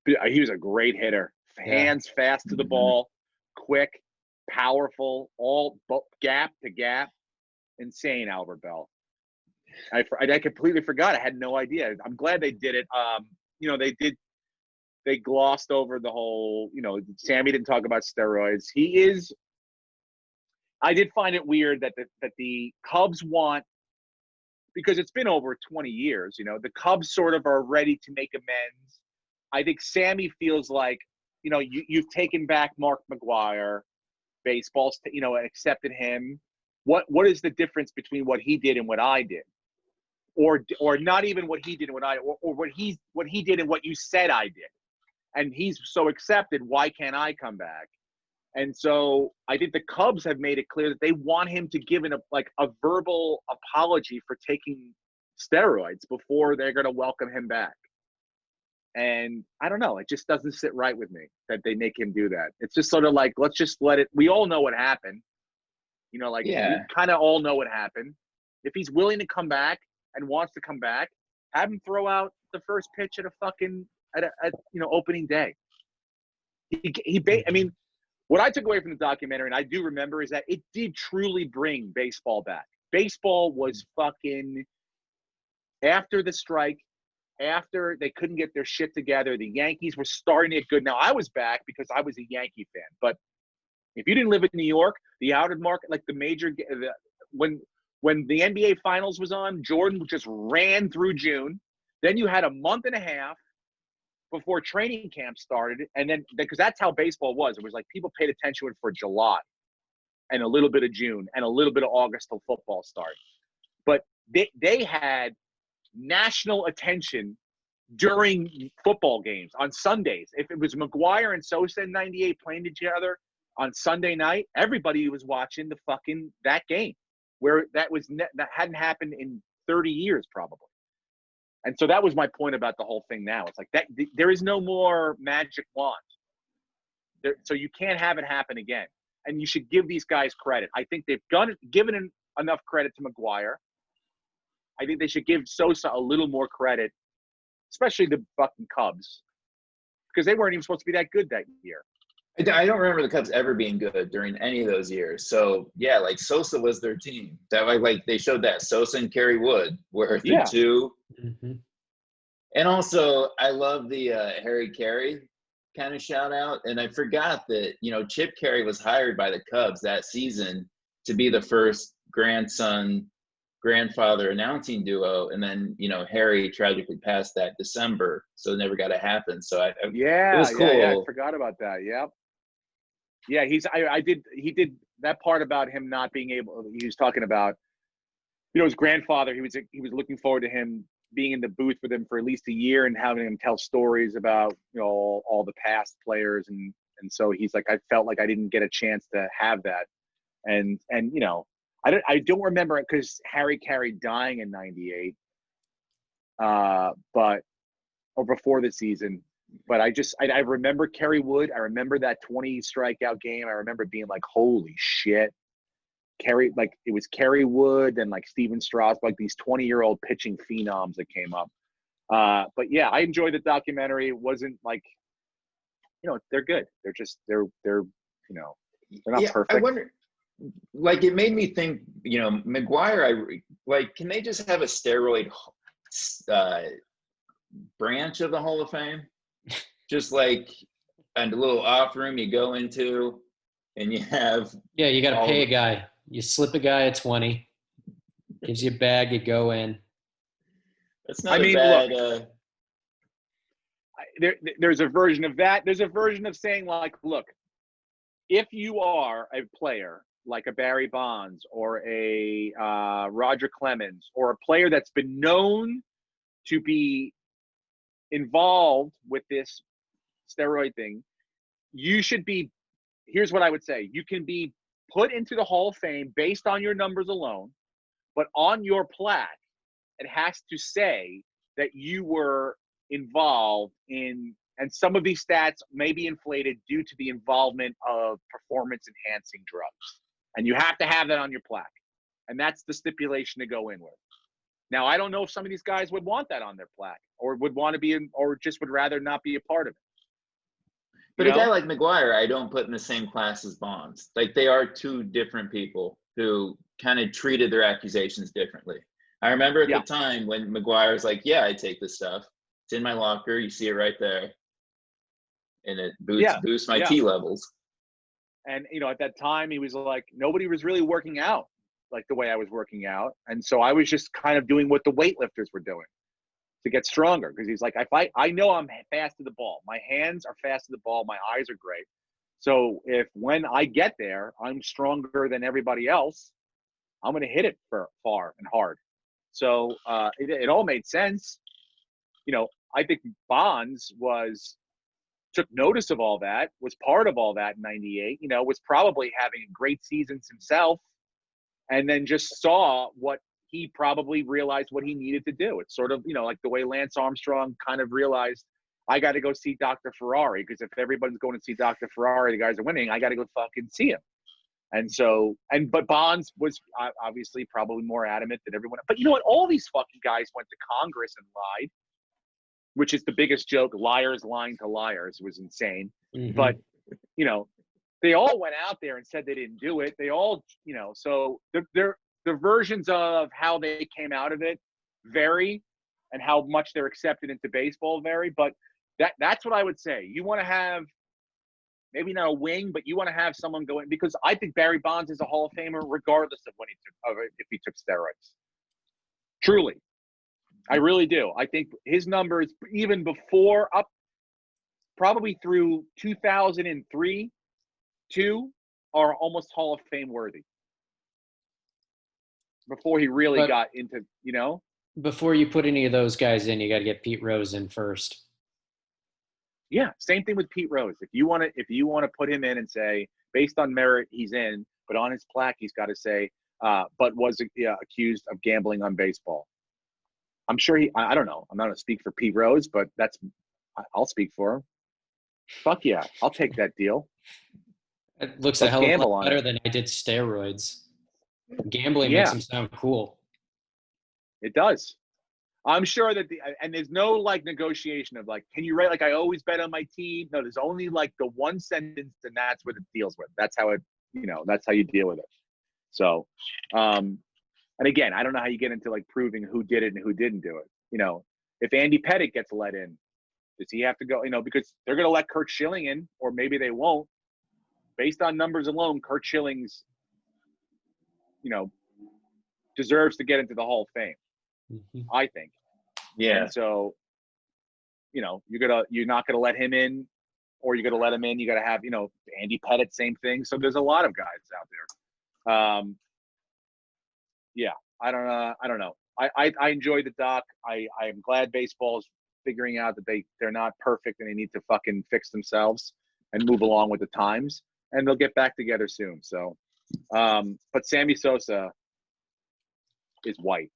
He was a great hitter. Hands fast to the Mhm. ball, quick, powerful, all gap to gap. Insane, Albert Bell. I completely forgot. I had no idea. I'm glad they did it. You know, they glossed over the whole, you know, Sammy didn't talk about steroids. I did find it weird that the Cubs want, because it's been over 20 years, you know, the Cubs sort of are ready to make amends. I think Sammy feels like, you know, you've taken back Mark McGwire, baseball's, you know, and accepted him. What is the difference between what he did and what I did? Or not even what he did and what what he did and what you said I did. And he's so accepted, why can't I come back? And so I think the Cubs have made it clear that they want him to give a verbal apology for taking steroids before they're going to welcome him back. And I don't know, it just doesn't sit right with me that they make him do that. It's just sort of like, let's just let it. We all know what happened. You know, like we kind of all know what happened. If he's willing to come back and wants to come back, have him throw out the first pitch at opening day. I mean, what I took away from the documentary, and I do remember, is that it did truly bring baseball back. Baseball was fucking, after the strike, after they couldn't get their shit together, the Yankees were starting to get good. Now, I was back because I was a Yankee fan, but if you didn't live in New York, the outed market, like when the NBA Finals was on, Jordan just ran through June. Then you had a month and a half before training camp started, and then because that's how baseball was. It was like people paid attention for July and a little bit of June and a little bit of August till football started. But they had national attention during football games on Sundays. If it was McGwire and Sosa in '98 playing each other on Sunday night, everybody was watching that game, where that hadn't happened in 30 years probably. And so that was my point about the whole thing. Now it's like that there is no more magic wand, so you can't have it happen again. And you should give these guys credit. I think they've given enough credit to McGwire. I think they should give Sosa a little more credit, especially the fucking Cubs, because they weren't even supposed to be that good that year. I don't remember the Cubs ever being good during any of those years. So yeah, like Sosa was their team. That like they showed that Sosa and Kerry Wood were the two. Mm-hmm. And also, I love the Harry Carey kind of shout out. And I forgot that, you know, Chip Carey was hired by the Cubs that season to be the first grandfather announcing duo. And then, you know, Harry tragically passed that December, so it never got to happen. So it was cool. Yeah, I forgot about that. Yep. Yeah, he did that part about him not being able. He was talking about, you know, his grandfather. He was looking forward to him being in the booth with him for at least a year and having him tell stories about, you know, all the past players, and so he's like, I felt like I didn't get a chance to have that, and you know, I don't remember it because Harry Carey dying in '98, but or before the season. But I remember Kerry Wood. I remember that 20 strikeout game. I remember being like, holy shit. It was Kerry Wood and like Steven Strasburg, like these 20-year-old pitching phenoms that came up. But yeah, I enjoyed the documentary. It wasn't like, you know, they're good. They're you know, they're not perfect. I wonder, like, it made me think, you know, McGwire, can they just have a steroid branch of the Hall of Fame? Just like a little off room you go into, and you have you got to pay a guy. You slip a guy at 20, gives you a bag, you go in. That's not a bad. Look, there's a version of that. There's a version of saying, like, look, if you are a player like a Barry Bonds or a Roger Clemens, or a player that's been known to be involved with this steroid thing, you should be, here's what I would say, you can be put into the Hall of Fame based on your numbers alone, but on your plaque it has to say that you were involved in, and some of these stats may be inflated due to the involvement of performance enhancing drugs, and you have to have that on your plaque, and that's the stipulation to go in with. Now, I don't know if some of these guys would want that on their plaque or would want to be in, or just would rather not be a part of it. But a guy like McGuire, I don't put in the same class as Bonds. Like, they are two different people who kind of treated their accusations differently. I remember at the time when McGuire's like, yeah, I take this stuff. It's in my locker. You see it right there. And it boosts my T levels. And, you know, at that time, he was like, nobody was really working out like the way I was working out. And so I was just kind of doing what the weightlifters were doing to get stronger. Because he's like, I know I'm fast to the ball. My hands are fast to the ball. My eyes are great. So when I get there, I'm stronger than everybody else, I'm going to hit it far and hard. So it all made sense. You know, I think Bonds took notice of all that, was part of all that in 98, you know, was probably having great seasons himself, and then just saw what he probably realized what he needed to do. It's sort of, you know, like the way Lance Armstrong kind of realized, I got to go see Dr. Ferrari, because if everybody's going to see Dr. Ferrari, the guys are winning, I got to go fucking see him. And so, but Bonds was obviously probably more adamant than everyone. But you know what? All these fucking guys went to Congress and lied, which is the biggest joke. Liars lying to liars was insane. Mm-hmm. But, you know, they all went out there and said they didn't do it. They all, you know, so the versions of how they came out of it vary, and how much they're accepted into baseball vary. But that's what I would say. You want to have, maybe not a wing, but you want to have someone go in, because I think Barry Bonds is a Hall of Famer regardless of if he took steroids. Truly. I really do. I think his numbers, even before, up probably through 2003, 2, are almost Hall of Fame worthy. Before he really got into, you know? Before you put any of those guys in, you got to get Pete Rose in first. Yeah, same thing with Pete Rose. If you want to put him in and say, based on merit, he's in, but on his plaque, he's got to say, but was accused of gambling on baseball. I'm sure I don't know. I'm not going to speak for Pete Rose, but I'll speak for him. Fuck yeah. I'll take that deal. It looks a hell of a lot better than I did steroids. Gambling makes him sound cool. It does. I'm sure that and there's no like negotiation of like, can you write like, I always bet on my team? No, there's only like the one sentence, and that's what it deals with. That's how that's how you deal with it. So, and again, I don't know how you get into like proving who did it and who didn't do it. You know, if Andy Pettitte gets let in, does he have to go? You know, because they're going to let Curt Schilling in, or maybe they won't. Based on numbers alone, Curt Schilling's, you know, deserves to get into the Hall of Fame. Mm-hmm. I think. Yeah. And so, you know, you're not gonna let him in, or you're gonna let him in. You got to have, you know, Andy Pettitte, same thing. So there's a lot of guys out there. Yeah, I don't know. I enjoy the doc. I am glad baseball is figuring out that they're not perfect and they need to fucking fix themselves and move along with the times, and they'll get back together soon. So, but Sammy Sosa is white.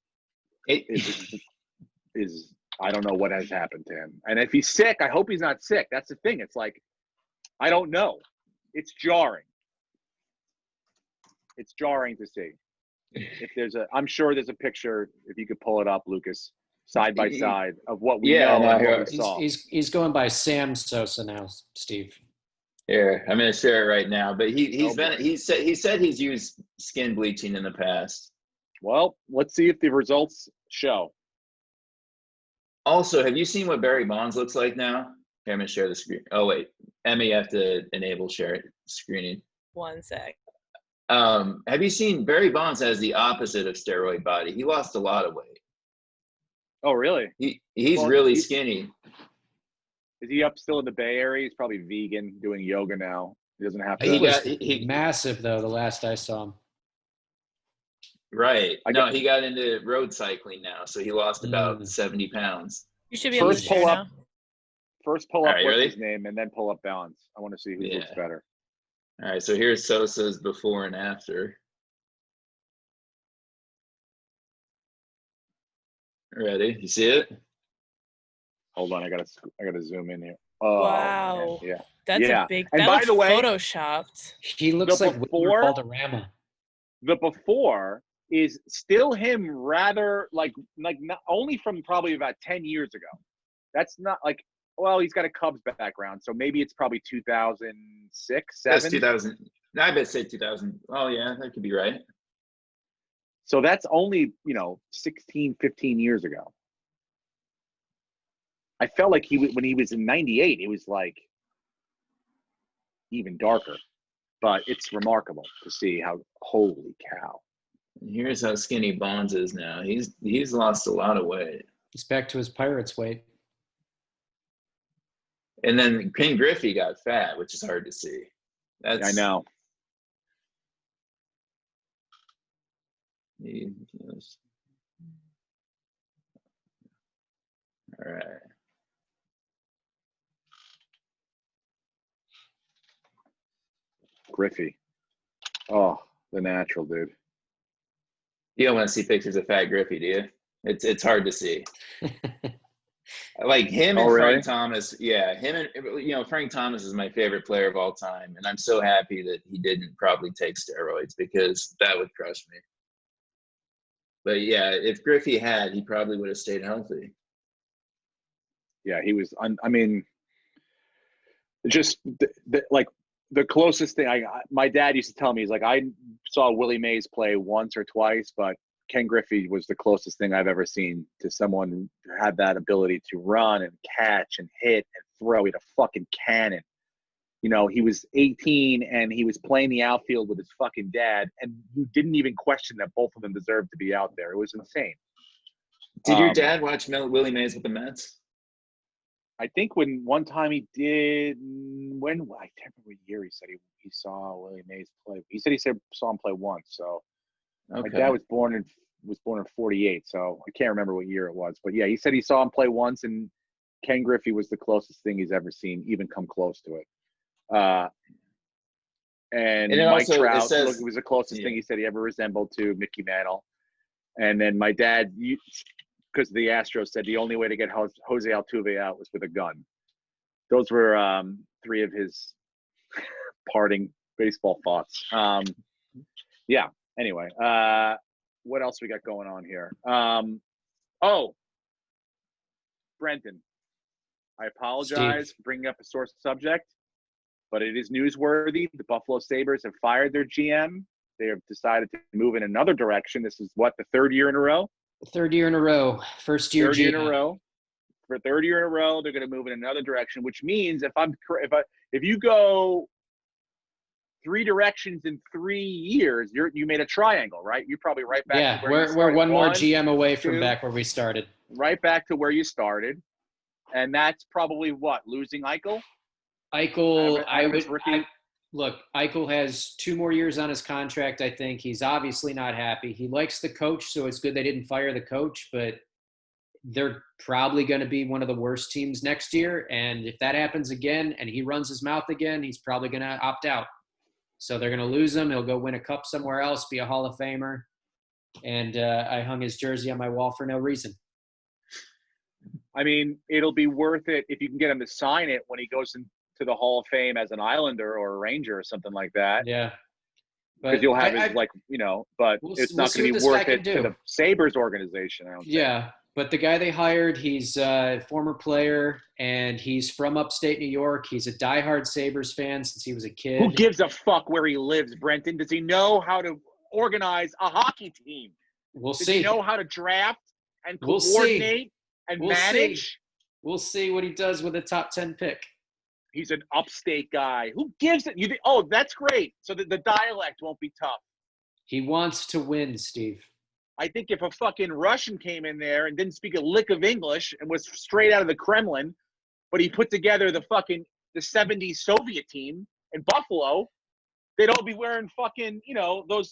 Is I don't know what has happened to him. And if he's sick, I hope he's not sick. That's the thing. It's like, I don't know. It's jarring. It's jarring to see. If I'm sure there's a picture, if you could pull it up, Lucas, side by side of what we know and what we saw. He's going by Sam Sosa now, Steve. Here, I'm going to share it right now. But he said he's used skin bleaching in the past. Well, let's see if the results show. Also, have you seen what Barry Bonds looks like now? Here, I'm going to share the screen. Oh, wait. Emma, you have to enable share screening. 1 sec. Have you seen Barry Bonds has the opposite of steroid body? He lost a lot of weight. Oh, really? He's really skinny. Is he up still in the Bay Area? He's probably vegan, doing yoga now. He doesn't have to. He massive, though, the last I saw him. Right. He got into road cycling now, so he lost about 70 pounds. You should be able to share now. First pull up what's his name, and then pull up Bonds. I want to see who looks better. All right, so here's Sosa's before and after. Ready? You see it? Hold on, I gotta zoom in here. Oh, wow. Man. Yeah. That's a big. And that by the way, photoshopped. He looks like Valderrama. The before is still him rather like not only from probably about 10 years ago. That's not like, well, he's got a Cubs background, so maybe it's probably 2006, That's 7. 2000. I bet say 2000. Oh yeah, that could be right. So that's only, 16, 15 years ago. I felt like when he was in 98, it was like even darker. But it's remarkable to see how, holy cow. Here's how skinny Bonds is now. He's lost a lot of weight. He's back to his Pirates weight. And then Ken Griffey got fat, which is hard to see. I know. All right. Griffey. Oh, the natural dude. You don't want to see pictures of fat Griffey, do you? It's hard to see. Like him and Frank Thomas. Yeah, him and Frank Thomas is my favorite player of all time, and I'm so happy that he didn't probably take steroids because that would crush me. But yeah, if Griffey had, he probably would have stayed healthy. Yeah, he was. Just like the closest thing. My dad used to tell me, he's like, I saw Willie Mays play once or twice, but Ken Griffey was the closest thing I've ever seen to someone who had that ability to run and catch and hit and throw. He had a fucking cannon. He was 18 and he was playing the outfield with his fucking dad, and you didn't even question that both of them deserved to be out there. It was insane. Did your dad watch Willie Mays with the Mets? I think when one time he did, I can't remember what year he said he saw Willie Mays play. He said saw him play once. So okay. My dad was born in 48, so I can't remember what year it was. But yeah, he said he saw him play once, and Ken Griffey was the closest thing he's ever seen, even come close to it. And Mike Trout was the closest thing he said he ever resembled to Mickey Mantle. And then my dad, because the Astros, said the only way to get Jose Altuve out was with a gun. Those were 3 of his parting baseball thoughts. Yeah. Anyway, what else we got going on here? Brenton, I apologize for bringing up a sore subject, but it is newsworthy. The Buffalo Sabres have fired their GM. They have decided to move in another direction. This is the third year in a row? Third year in a row. First year third year in a row. For third year in a row, they're going to move in another direction, which means if you go 3 directions in 3 years, you made a triangle, right? You're probably right back. Yeah, to where we're one more GM away from back where we started. Right back to where you started, and that's probably losing Eichel. Look, Eichel has 2 more years on his contract. I think he's obviously not happy. He likes the coach, so it's good they didn't fire the coach, but they're probably going to be one of the worst teams next year. And if that happens again and he runs his mouth again, he's probably going to opt out. So they're going to lose him. He'll go win a cup somewhere else, be a Hall of Famer. And I hung his jersey on my wall for no reason. I mean, it'll be worth it if you can get him to sign it when he goes into the Hall of Fame as an Islander or a Ranger or something like that. Yeah. Because you'll have but it's not going to be worth it to the Sabres organization, I don't think. Yeah. But the guy they hired, he's a former player, and he's from upstate New York. He's a diehard Sabres fan since he was a kid. Who gives a fuck where he lives, Brenton? Does he know how to organize a hockey team? Does he know how to draft and coordinate and manage? We'll see what he does with a top 10 pick. He's an upstate guy. Who gives it? That's great. So the dialect won't be tough. He wants to win, Steve. I think if a fucking Russian came in there and didn't speak a lick of English and was straight out of the Kremlin, but he put together the 70s Soviet team in Buffalo, they'd all be wearing fucking, those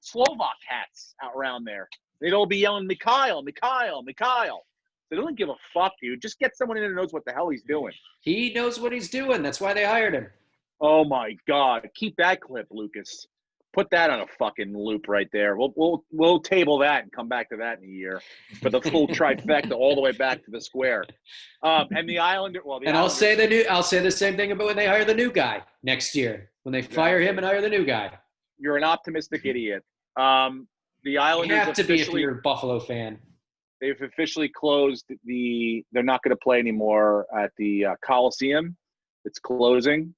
Slovak hats out around there. They'd all be yelling, Mikhail, Mikhail, Mikhail. They don't give a fuck, dude. Just get someone in there who knows what the hell he's doing. He knows what he's doing. That's why they hired him. Oh, my God. Keep that clip, Lucas. Put that on a fucking loop right there. We'll table that and come back to that in a year for the full trifecta all the way back to the square. And the Islander. I'll say the same thing about when they hire the new guy next year. When they fire him and hire the new guy. You're an optimistic idiot. the You Islanders have to be if officially, you're a Buffalo fan. they've officially closed they're not going to play anymore at the Coliseum. It's closing.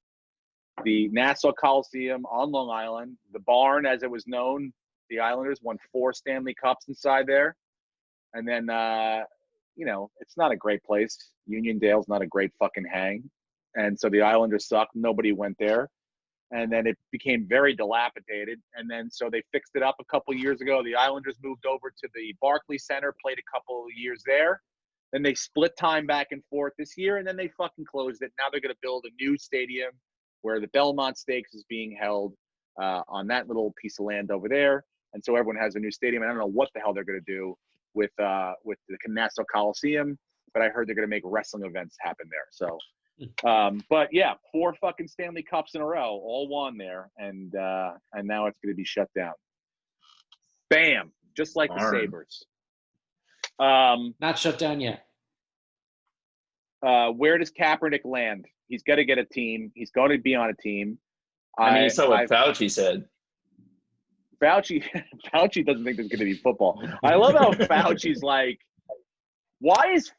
The Nassau Coliseum on Long Island, the barn as it was known, the Islanders won 4 Stanley Cups inside there. And then, it's not a great place. Uniondale's not a great fucking hang. And so the Islanders sucked. Nobody went there. And then it became very dilapidated. And then so they fixed it up a couple years ago. The Islanders moved over to the Barclays Center, played a couple of years there. Then they split time back and forth this year, and then they fucking closed it. Now they're going to build a new stadium where the Belmont Stakes is being held on that little piece of land over there. And so everyone has a new stadium. And I don't know what the hell they're going to do with the Nassau Coliseum, but I heard they're going to make wrestling events happen there. So, but yeah, 4 fucking Stanley Cups in a row, all won there, and now it's going to be shut down. Bam, just like the Sabres. Not shut down yet. Where does Kaepernick land? He's got to get a team. He's going to be on a team. I mean, you saw what Fauci said. Fauci doesn't think there's going to be football. I love how Fauci's like, why is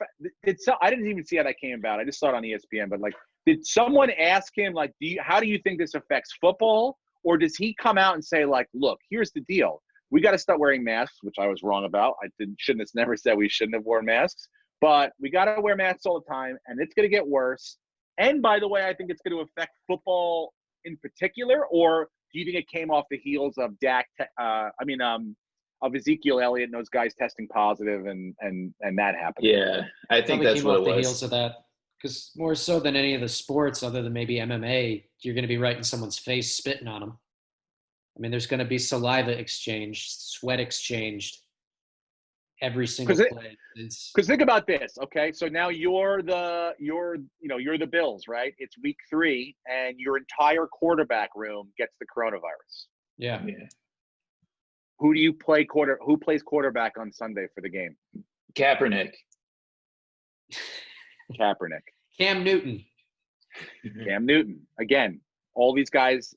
I didn't even see how that came about. I just saw it on ESPN. But like, did someone ask him like, how do you think this affects football? Or does he come out and say like, look, here's the deal. We got to start wearing masks, which I was wrong about. Shouldn't have never said we shouldn't have worn masks. But we got to wear masks all the time, and it's going to get worse. And by the way, I think it's going to affect football in particular. Or do you think it came off the heels of of Ezekiel Elliott and those guys testing positive, and that happened? Yeah, I think that's what it was. The heels of that, because more so than any of the sports, other than maybe MMA, you're going to be right in someone's face, spitting on them. I mean, there's going to be saliva exchanged, sweat exchanged every single play. Because think about this, okay? So now you're the Bills, right? It's week 3, and your entire quarterback room gets the coronavirus. Yeah. Who plays quarterback on Sunday for the game? Kaepernick. Cam Newton. Again, all these guys.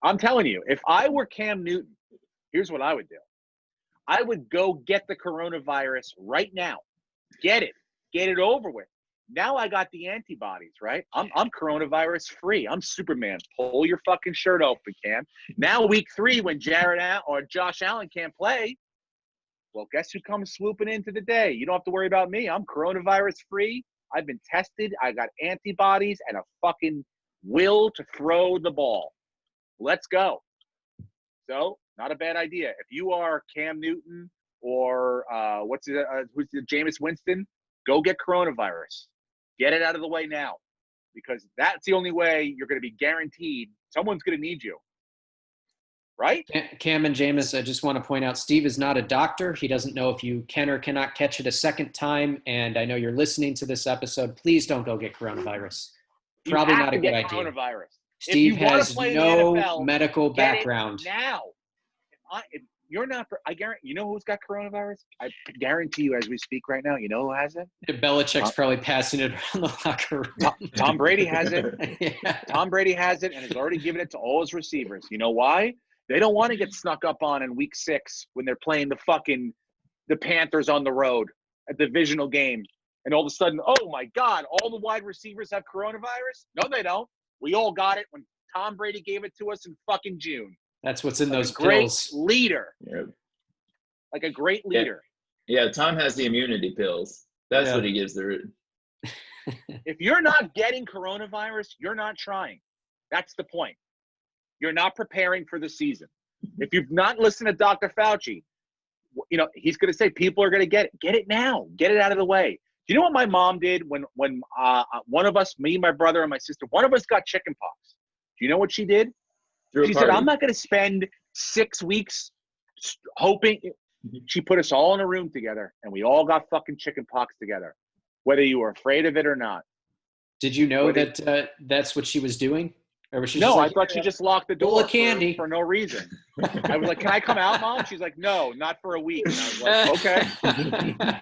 I'm telling you, if I were Cam Newton, here's what I would do. I would go get the coronavirus right now. Get it over with. Now I got the antibodies, right? I'm coronavirus free. I'm Superman. Pull your fucking shirt open, Cam. Now week 3, when Josh Allen can't play, well, guess who comes swooping into the day? You don't have to worry about me. I'm coronavirus free. I've been tested. I got antibodies and a fucking will to throw the ball. Let's go. So, not a bad idea. If you are Cam Newton or who's the Jameis Winston, go get coronavirus. Get it out of the way now, because that's the only way you're going to be guaranteed someone's going to need you. Right? Cam and Jameis, I just want to point out, Steve is not a doctor. He doesn't know if you can or cannot catch it a second time. And I know you're listening to this episode. Please don't go get coronavirus. Probably not a good idea. Coronavirus. Steve has no medical background. Now, if you're not, I guarantee, you know who's got coronavirus? I guarantee you, as we speak right now, you know who has it? Belichick's probably passing it around the locker room. Tom Brady has it. Yeah. Tom Brady has it and has already given it to all his receivers. You know why? They don't want to get snuck up on in week 6 when they're playing the Panthers on the road, a divisional game. And all of a sudden, oh my God, all the wide receivers have coronavirus? No, they don't. We all got it when Tom Brady gave it to us in fucking June. That's what's in those pills. Great leader. Yeah. Like a great leader. Yeah, Tom has the immunity pills. That's what he gives the root. If you're not getting coronavirus, you're not trying. That's the point. You're not preparing for the season. If you've not listened to Dr. Fauci, he's going to say people are going to get it. Get it now. Get it out of the way. Do you know what my mom did when one of us, me, my brother, and my sister, one of us got chicken pox? Do you know what she did? She said, I'm not going to spend 6 weeks hoping. She put us all in a room together, and we all got fucking chicken pox together, whether you were afraid of it or not. Did you know that that's what she was doing? Or was she no, I thought she just locked the door of candy for no reason. I was like, can I come out, Mom? She's like, no, not for a week. And I was like, okay.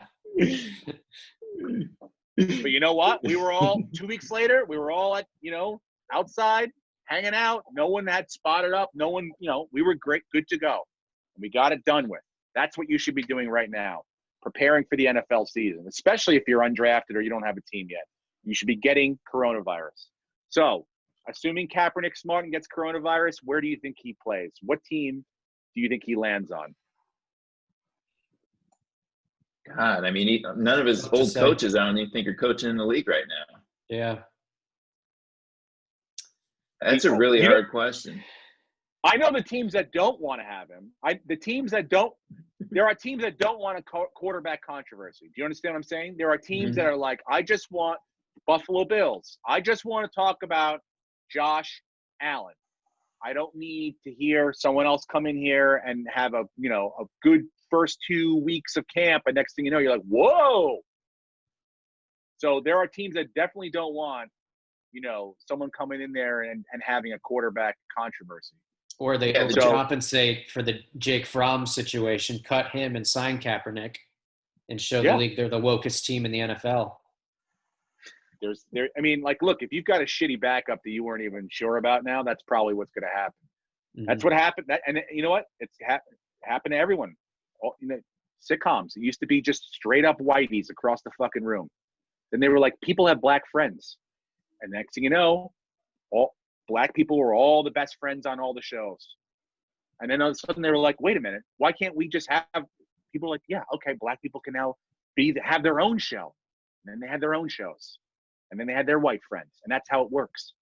But you know what? We were all 2 weeks later. We were all at outside hanging out. No one had spotted up. No one, we were good to go. and we got it done with. That's what you should be doing right now, preparing for the NFL season, especially if you're undrafted or you don't have a team yet. You should be getting coronavirus. So, assuming Kaepernick smart and gets coronavirus, where do you think he plays? What team do you think he lands on? God, I mean, none of his old coaches, I don't even think, are coaching in the league right now. Yeah. That's a really hard question. I know the teams that don't want to have him. There are teams that don't want a quarterback controversy. Do you understand what I'm saying? There are teams that are like, I just want Buffalo Bills. I just want to talk about Josh Allen. I don't need to hear someone else come in here and have a good first 2 weeks of camp, and next thing you know, you're like, whoa. So there are teams that definitely don't want, someone coming in there and having a quarterback controversy. Or they overcompensate for the Jake Fromm situation, cut him and sign Kaepernick, and show the league they're the wokest team in the NFL. Look, if you've got a shitty backup that you weren't even sure about now, that's probably what's going to happen. Mm-hmm. That's what happened. And you know what? It's happened to everyone. Sitcoms. It used to be just straight up whiteys across the fucking room. Then they were like, people have black friends. And next thing you know, all black people were all the best friends on all the shows. And then all of a sudden they were like, wait a minute, why can't we just have people like, yeah, okay, black people can now have their own show. And then they had their own shows. And then they had their white friends. And that's how it works.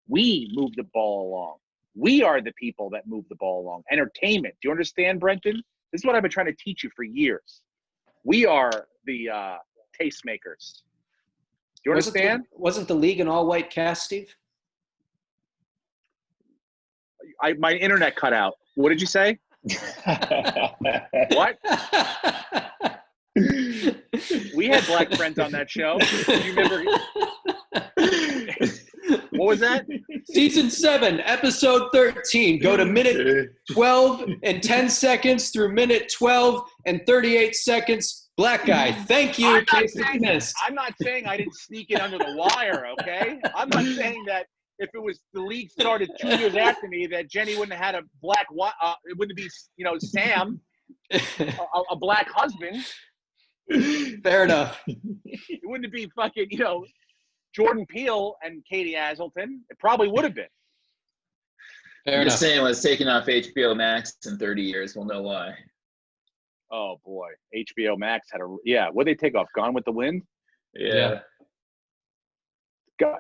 We move the ball along. We are the people that move the ball along. Entertainment. Do you understand, Brenton? This is what I've been trying to teach you for years. We are the tastemakers. Do you understand? Wasn't the league an all-white cast, Steve? My internet cut out. What did you say? What? We had black friends on that show. Do you remember? What was that? Season 7, episode 13. Go to minute 12 and 10 seconds through minute 12 and 38 seconds. Black guy. Thank you. I'm not saying I didn't sneak it under the wire, okay? I'm not saying that if it was the league started 2 years after me, that Jenny wouldn't have had a black, it wouldn't be, Sam, a black husband. Fair enough. It wouldn't be fucking, Jordan Peele and Katie Hazelton. It probably would have been. I'm just saying, was taken off HBO Max in 30 years. We'll know why. Oh boy, HBO Max had what'd they take off? Gone with the Wind? Yeah.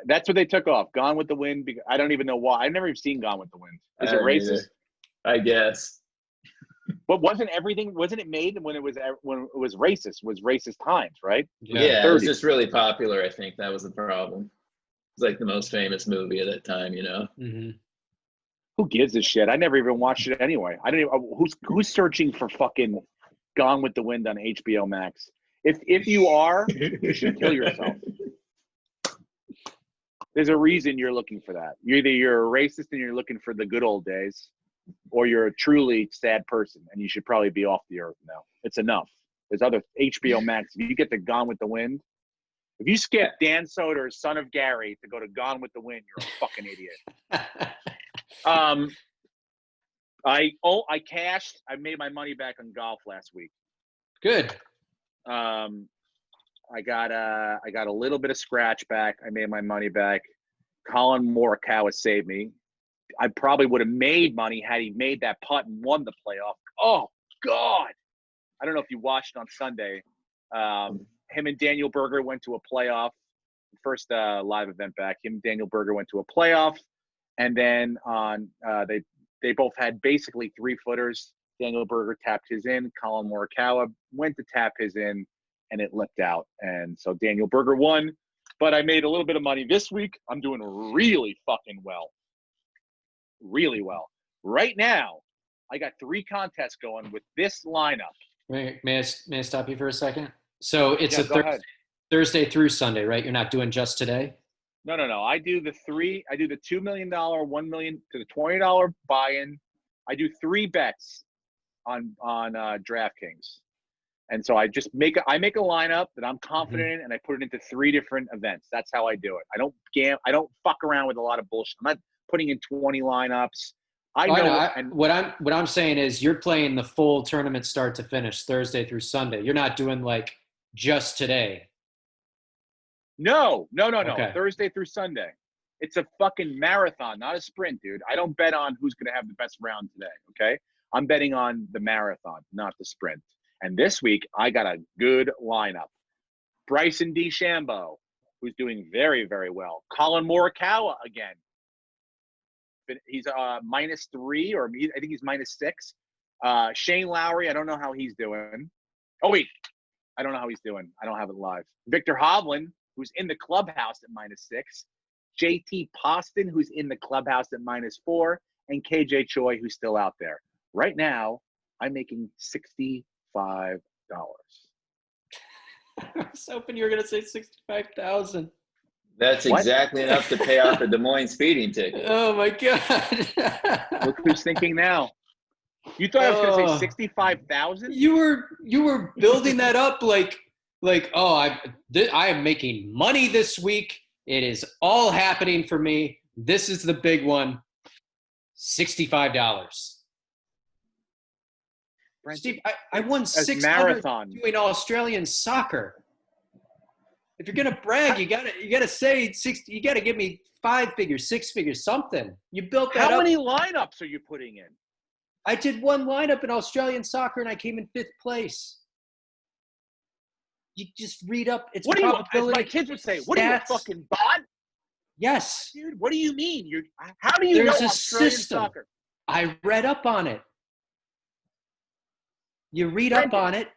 That's what they took off. Gone with the Wind. I don't even know why. I've never even seen Gone with the Wind. Is it racist? I guess. But wasn't it made when it was racist? Was racist times, right? Yeah, it was just really popular. I think that was the problem. It was like the most famous movie at that time, Mm-hmm. Who gives a shit? I never even watched it anyway. I don't even. Who's searching for fucking Gone with the Wind on HBO Max? If you are, you should kill yourself. There's a reason you're looking for that. You're a racist and you're looking for the good old days, or you're a truly sad person and you should probably be off the earth now. It's enough. There's other HBO Max. If you get to Gone with the Wind, if you skip Dan Soder's Son of Gary to go to Gone with the Wind, you're a fucking idiot. I cashed. I made my money back on golf last week. Good. I got a little bit of scratch back. I made my money back. Colin Morikawa saved me. I probably would have made money had he made that putt and won the playoff. Oh God! I don't know if you watched on Sunday. Him and Daniel Berger went to a playoff. First live event back. Him and Daniel Berger went to a playoff, and then on they both had basically 3-footers. Daniel Berger tapped his in. Colin Morikawa went to tap his in, and it lipped out. And so Daniel Berger won. But I made a little bit of money this week. I'm doing really fucking well. Really well. Right now, I got 3 contests going with this lineup. May I stop you for a second? So it's Thursday through Sunday, right? You're not doing just today? No. I do the $2 million, $1 million to the $20 buy-in. I do 3 bets on DraftKings. And so I just make a lineup that I'm confident in, and I put it into 3 different events. That's how I do it. I don't fuck around with a lot of bullshit. I'm not putting in 20 lineups. I Oh, I know, know. and What I'm saying is you're playing the full tournament start to finish, Thursday through Sunday. You're not doing like just today. no. Okay. Thursday through Sunday. It's a fucking marathon, not a sprint, dude. I don't bet on who's going to have the best round today, okay? I'm betting on the marathon, not the sprint. And this week, I got a good lineup. Bryson DeChambeau, who's doing very, very well. Colin Morikawa again. He's -3, or I think he's -6. Shane Lowry, I don't know how he's doing. Oh, wait. I don't know how he's doing. I don't have it live. Victor Hovland, who's in the clubhouse at -6. JT Poston, who's in the clubhouse at -4. And KJ Choi, who's still out there. Right now, I'm making $65. I was hoping you were going to say 65,000. That's What? exactly enough to pay off a Des Moines speeding ticket. Oh my God. Look who's thinking now. You thought I was going to say 65,000? You were building that up like I am making money this week. It is all happening for me. This is the big one. $65. Steve, I won 600 marathon. doing Australian soccer. If you're gonna brag, you gotta say 60. You gotta give me 5 figures, 6 figures, something. You built that up. How many lineups are you putting in? I did one lineup in Australian soccer and I came in 5th place. You just read up. It's What do you? probability. As my kids would say, "What are you, a stats. fucking bot?" Yes. Dude, what do you mean? How do you There's know a Australian system. soccer? I read up on it. You read up Brenton. on it.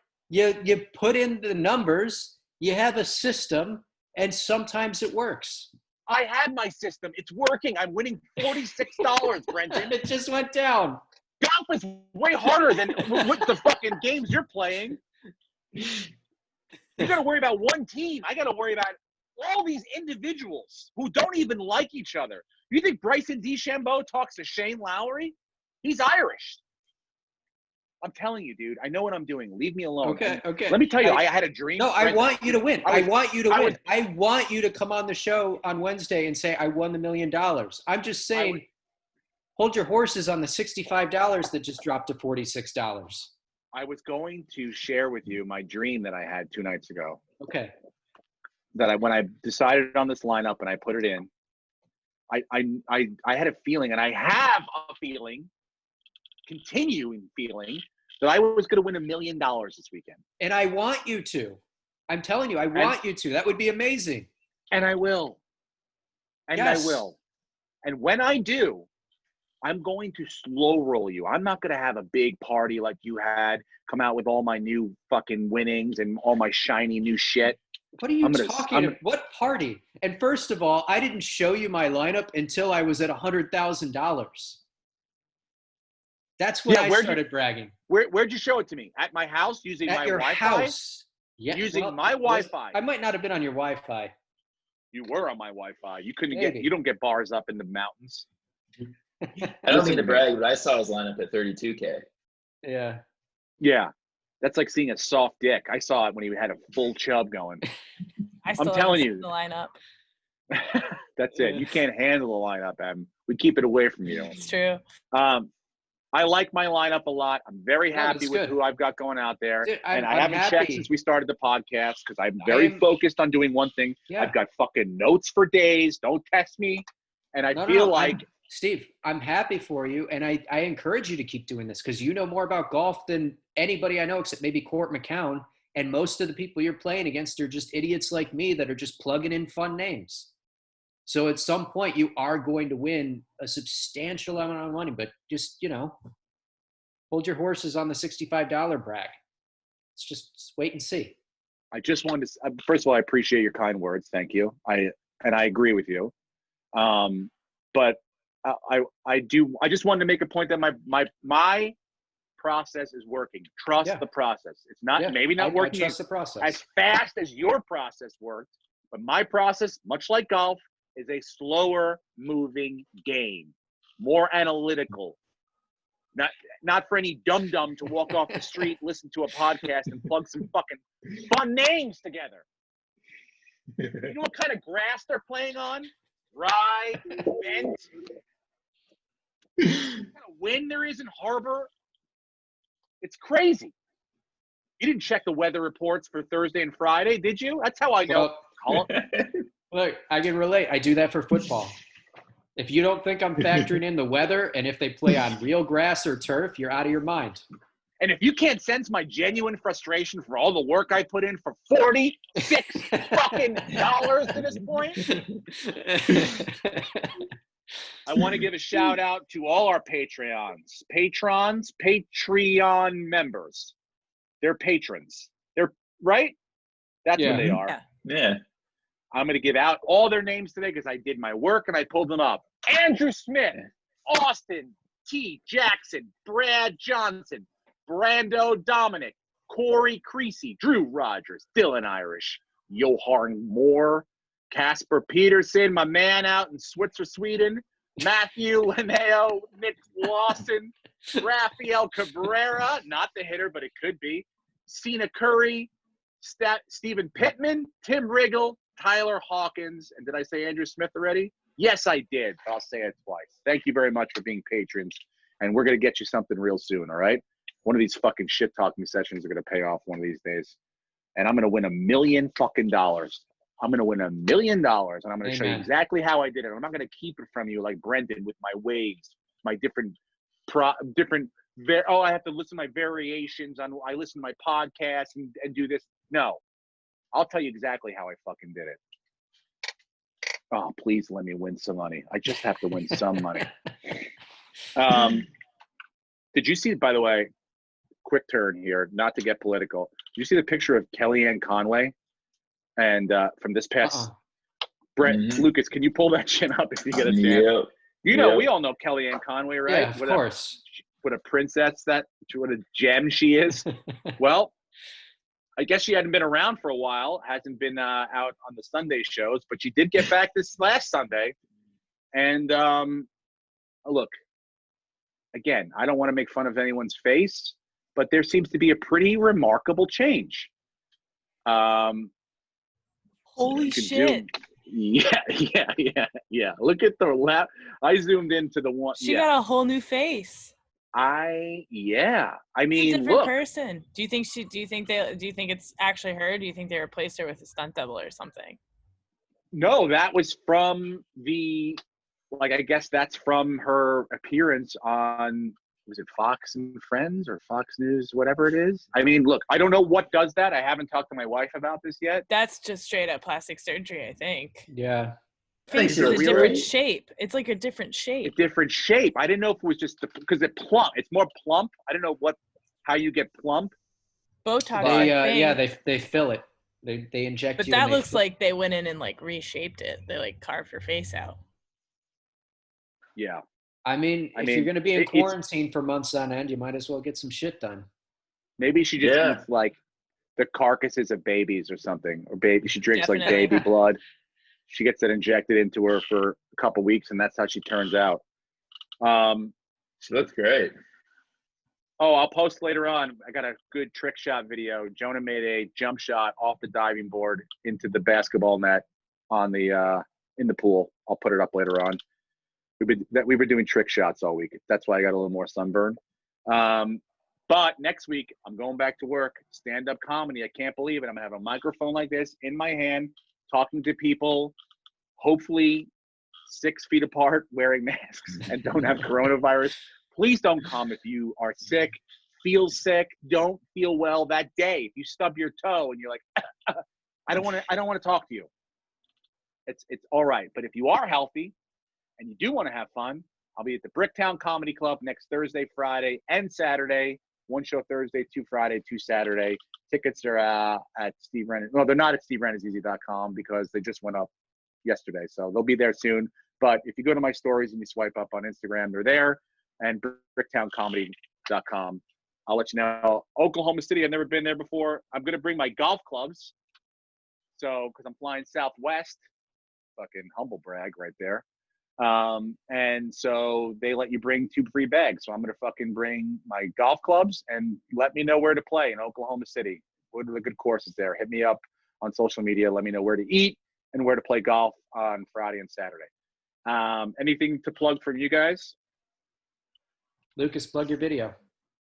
You put in the numbers. You have a system, and sometimes it works. I had my system. It's working. I'm winning $46, Brenton. It just went down. Golf is way harder than what the fucking games you're playing. You got to worry about one team. I got to worry about all these individuals who don't even like each other. You think Bryson DeChambeau talks to Shane Lowry? He's Irish. I'm telling you, dude. I know what I'm doing. Leave me alone. Okay. Let me tell you, I had a dream. No, I want you to win. I want you to win. was- I want you to come on the show on Wednesday and say, I won the $1 million. I'm just saying, hold your horses on the $65 that just dropped to $46. I was going to share with you my dream that I had 2 nights ago. Okay. That when I decided on this lineup and I put it in, I had a feeling, and I have a feeling, continuing feeling, that I was going to win $1 million this weekend. And I want you to. I'm telling you, I want you to. That would be amazing. And I will. And Yes. I will. And when I do, I'm going to slow roll you. I'm not going to have a big party like you had, come out with all my new fucking winnings and all my shiny new shit. What are you talking about? What party? And first of all, I didn't show you my lineup until I was at $100,000. That's when I started bragging. Where'd you show it to me? At my house using At my your Wi-Fi? house. Yeah. Using my Wi-Fi. I might not have been on your Wi-Fi. You were on my Wi-Fi. You couldn't Maybe. you don't get bars up in the mountains. I don't mean to brag, but I saw his lineup at 32K. Yeah. Yeah. That's like seeing a soft dick. I saw it when he had a full chub going. I still telling haven't you. seen the lineup. That's it. You can't handle the lineup, Em. We keep it away from you. It's true. I like my lineup a lot. I'm very happy that's with good. who I've got going out there. Dude, And I I'm haven't happy. checked since we started the podcast because I'm very focused on doing one thing. Yeah. I've got fucking notes for days. Don't test me. And I feel like Steve, I'm happy for you, and I encourage you to keep doing this because you know more about golf than anybody I know except maybe Court McCown, and most of the people you're playing against are just idiots like me that are just plugging in fun names. So at some point, you are going to win a substantial amount of money, but just, hold your horses on the $65 brag. Let's just wait and see. I just wanted to, first of all, I appreciate your kind words. Thank you. I agree with you. But I just wanted to make a point that my process is working. Trust the process. It's not maybe not working I trust the process. as fast as your process worked, but my process, much like golf, is a slower moving game, more analytical. Not for any dum-dum to walk off the street, listen to a podcast, and plug some fucking fun names together. You know what kind of grass they're playing on? Rye, bent. kind of wind there is in Harbor. It's crazy. You didn't check the weather reports for Thursday and Friday, did you? That's how I know. Look, I can relate. I do that for football. If you don't think I'm factoring in the weather and if they play on real grass or turf, you're out of your mind. And if you can't sense my genuine frustration for all the work I put in for $46 fucking to this point, I want to give a shout out to all our Patreon members. They're patrons. They're right. That's what they are. Yeah. I'm going to give out all their names today because I did my work and I pulled them up. Andrew Smith, Austin T. Jackson, Brad Johnson, Brando Dominic, Corey Creasy, Drew Rogers, Dylan Irish, Johan Moore, Casper Peterson, my man out in Sweden, Matthew Linneo, Nick Lawson, Rafael Cabrera, not the hitter, but it could be, Cena Curry, Stephen Pittman, Tim Riggle, Tyler Hawkins, and did I say Andrew Smith already? Yes, I did. I'll say it twice. Thank you very much for being patrons, and we're going to get you something real soon, all right? One of these fucking shit-talking sessions are going to pay off one of these days, and I'm going to win $1 million fucking dollars. I'm going to win $1 million, and I'm going to show you exactly how I did it. I'm not going to keep it from you like Brenton with my waves, my I have to listen to my variations on. I listen to my podcast and do this. No, I'll tell you exactly how I fucking did it. Oh, please let me win some money. I just have to win some money. Did you see, by the way, quick turn here, not to get political. Did you see the picture of Kellyanne Conway? And from this past, Brenton Lucas, can you pull that shit up if you get a chance? Yep. You know, we all know Kellyanne Conway, right? Yeah, of course. What a princess what a gem she is. Well, I guess she hadn't been around for a while, hasn't been out on the Sunday shows, but she did get back this last Sunday. And look, again, I don't want to make fun of anyone's face, but there seems to be a pretty remarkable change. Holy shit. Yeah. Look at the lap. I zoomed into the one. She got a whole new face. I mean, It's a different person. Do you think it's actually her? Do you think they replaced her with a stunt double or something? No, that was from I guess that's from her appearance on, was it Fox and Friends or Fox News, whatever it is? I mean, look, I don't know what does that. I haven't talked to my wife about this yet. That's just straight up plastic surgery, I think. Yeah. Face is a different shape. It's like a different shape. A different shape. I didn't know if it was just because it's plump. It's more plump. I don't know how you get plump. Botox. They fill it. They inject but you. But that looks like they went in and like reshaped it. They like carved her face out. Yeah. I mean, if you're going to be in quarantine for months on end, you might as well get some shit done. Maybe she just eats like the carcasses of babies or something, or she drinks like baby blood. She gets it injected into her for a couple weeks, and that's how she turns out. So that's great. Oh, I'll post later on. I got a good trick shot video. Jonah made a jump shot off the diving board into the basketball net on the in the pool. I'll put it up later on. We were doing trick shots all week. That's why I got a little more sunburn. But next week, I'm going back to work, stand-up comedy. I can't believe it. I'm going to have a microphone like this in my hand, talking to people, hopefully 6 feet apart, wearing masks, and don't have coronavirus. Please don't come if you are sick, feel sick, don't feel well that day. If you stub your toe and you're like, I don't want to talk to you. It's all right. But if you are healthy and you do want to have fun, I'll be at the Bricktown Comedy Club next Thursday, Friday, and Saturday. 1 show Thursday, 2 Friday, 2 Saturday. Tickets are at Steve Renner. No, they're not at SteveRennersEasy.com because they just went up yesterday. So they'll be there soon. But if you go to my stories and you swipe up on Instagram, they're there. And BricktownComedy.com. I'll let you know. Oklahoma City, I've never been there before. I'm going to bring my golf clubs. So, because I'm flying Southwest. Fucking humble brag right there. And so they let you bring 2 free bags. So I'm going to fucking bring my golf clubs and let me know where to play in Oklahoma City. What are the good courses there? Hit me up on social media. Let me know where to eat and where to play golf on Friday and Saturday. Anything to plug from you guys? Lucas, plug your video.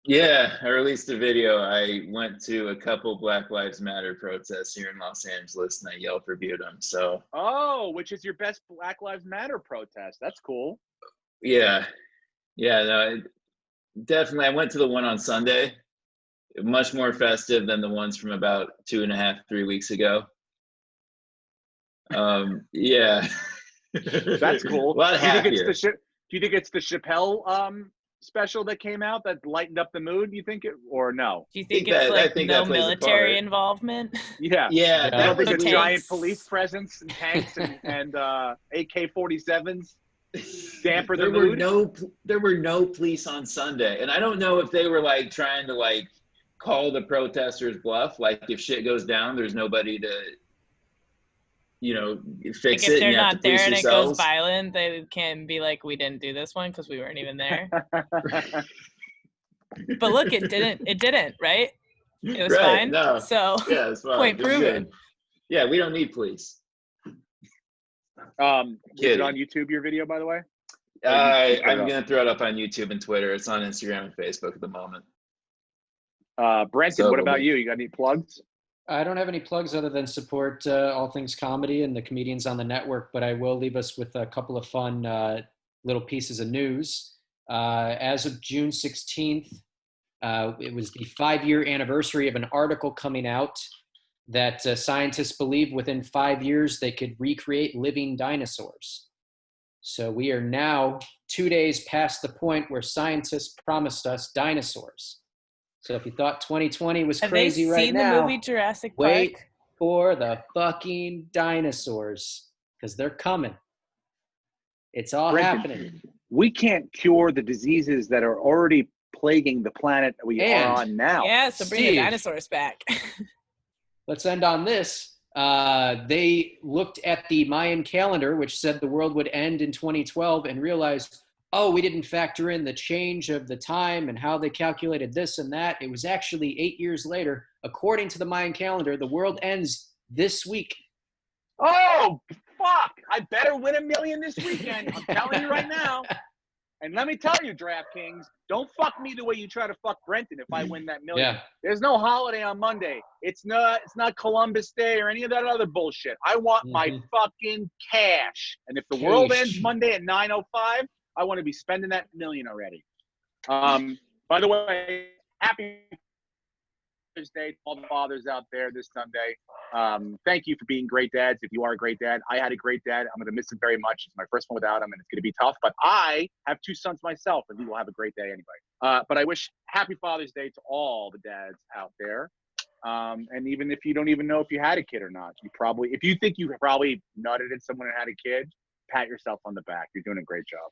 Yeah, I released a video. I went to a couple Black Lives Matter protests here in Los Angeles, and I Yelp reviewed them. So, which is your best Black Lives Matter protest? That's cool. yeah, no, definitely. I went to the one on Sunday. Much more festive than the ones from about 2.5, 3 weeks ago. Yeah, that's cool. A lot happier. Do you think it's the Chappelle special that came out that lightened up the mood? You think it, or no? Do you think it's like no military involvement? Yeah. Yeah. I don't think a giant police presence and tanks and AK-47s damper the mood. There were no police on Sunday, and I don't know if they were like trying to like call the protesters bluff. Like if shit goes down, there's nobody to, fix like it. If they're not there and yourselves. It goes violent, they can be like, we didn't do this one because we weren't even there. But look, it didn't, right? It was fine. No. So yeah, it's fine. Point proven. Yeah, we don't need police. Is it on YouTube, your video, by the way? I'm going to throw it up on YouTube and Twitter. It's on Instagram and Facebook at the moment. Brenton, what about you? You got any plugs? I don't have any plugs other than support all things comedy and the comedians on the network, but I will leave us with a couple of fun little pieces of news. As of June 16th, it was the 5-year anniversary of an article coming out that scientists believe within 5 years they could recreate living dinosaurs. So we are now 2 days past the point where scientists promised us dinosaurs. So if you thought 2020 was crazy right now, have they seen the movie Jurassic Park? Wait for the fucking dinosaurs, because they're coming. It's all Brenton, happening. We can't cure the diseases that are already plaguing the planet we are on now. Yeah, so bring the dinosaurs back. Let's end on this. They looked at the Mayan calendar, which said the world would end in 2012, and realized, oh, we didn't factor in the change of the time and how they calculated this and that. It was actually 8 years later. According to the Mayan calendar, the world ends this week. Oh, fuck. I better win $1 million this weekend. I'm telling you right now. And let me tell you, DraftKings, don't fuck me the way you try to fuck Brenton if I win that $1 million. Yeah. There's no holiday on Monday. It's not Columbus Day or any of that other bullshit. I want my fucking cash. And if the world ends Monday at 9:05, I want to be spending that $1 million already. By the way, happy Father's Day to all the fathers out there this Sunday. Thank you for being great dads. If you are a great dad, I had a great dad. I'm going to miss him very much. It's my first one without him, and it's going to be tough. But I have 2 sons myself, and he will have a great day anyway. But I wish happy Father's Day to all the dads out there. And even if you don't even know if you had a kid or not, if you think you probably nutted at someone and had a kid, pat yourself on the back. You're doing a great job.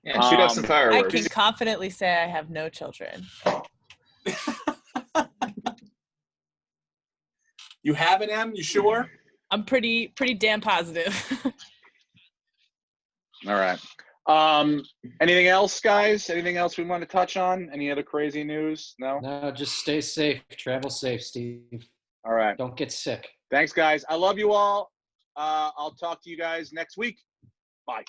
Yeah, shoot up some fireworks. I can confidently say I have no children. You have an M? You sure? I'm pretty damn positive. All right. Anything else, guys? Anything else we want to touch on? Any other crazy news? No? No, just stay safe. Travel safe, Steve. All right. Don't get sick. Thanks, guys. I love you all. I'll talk to you guys next week. Bye.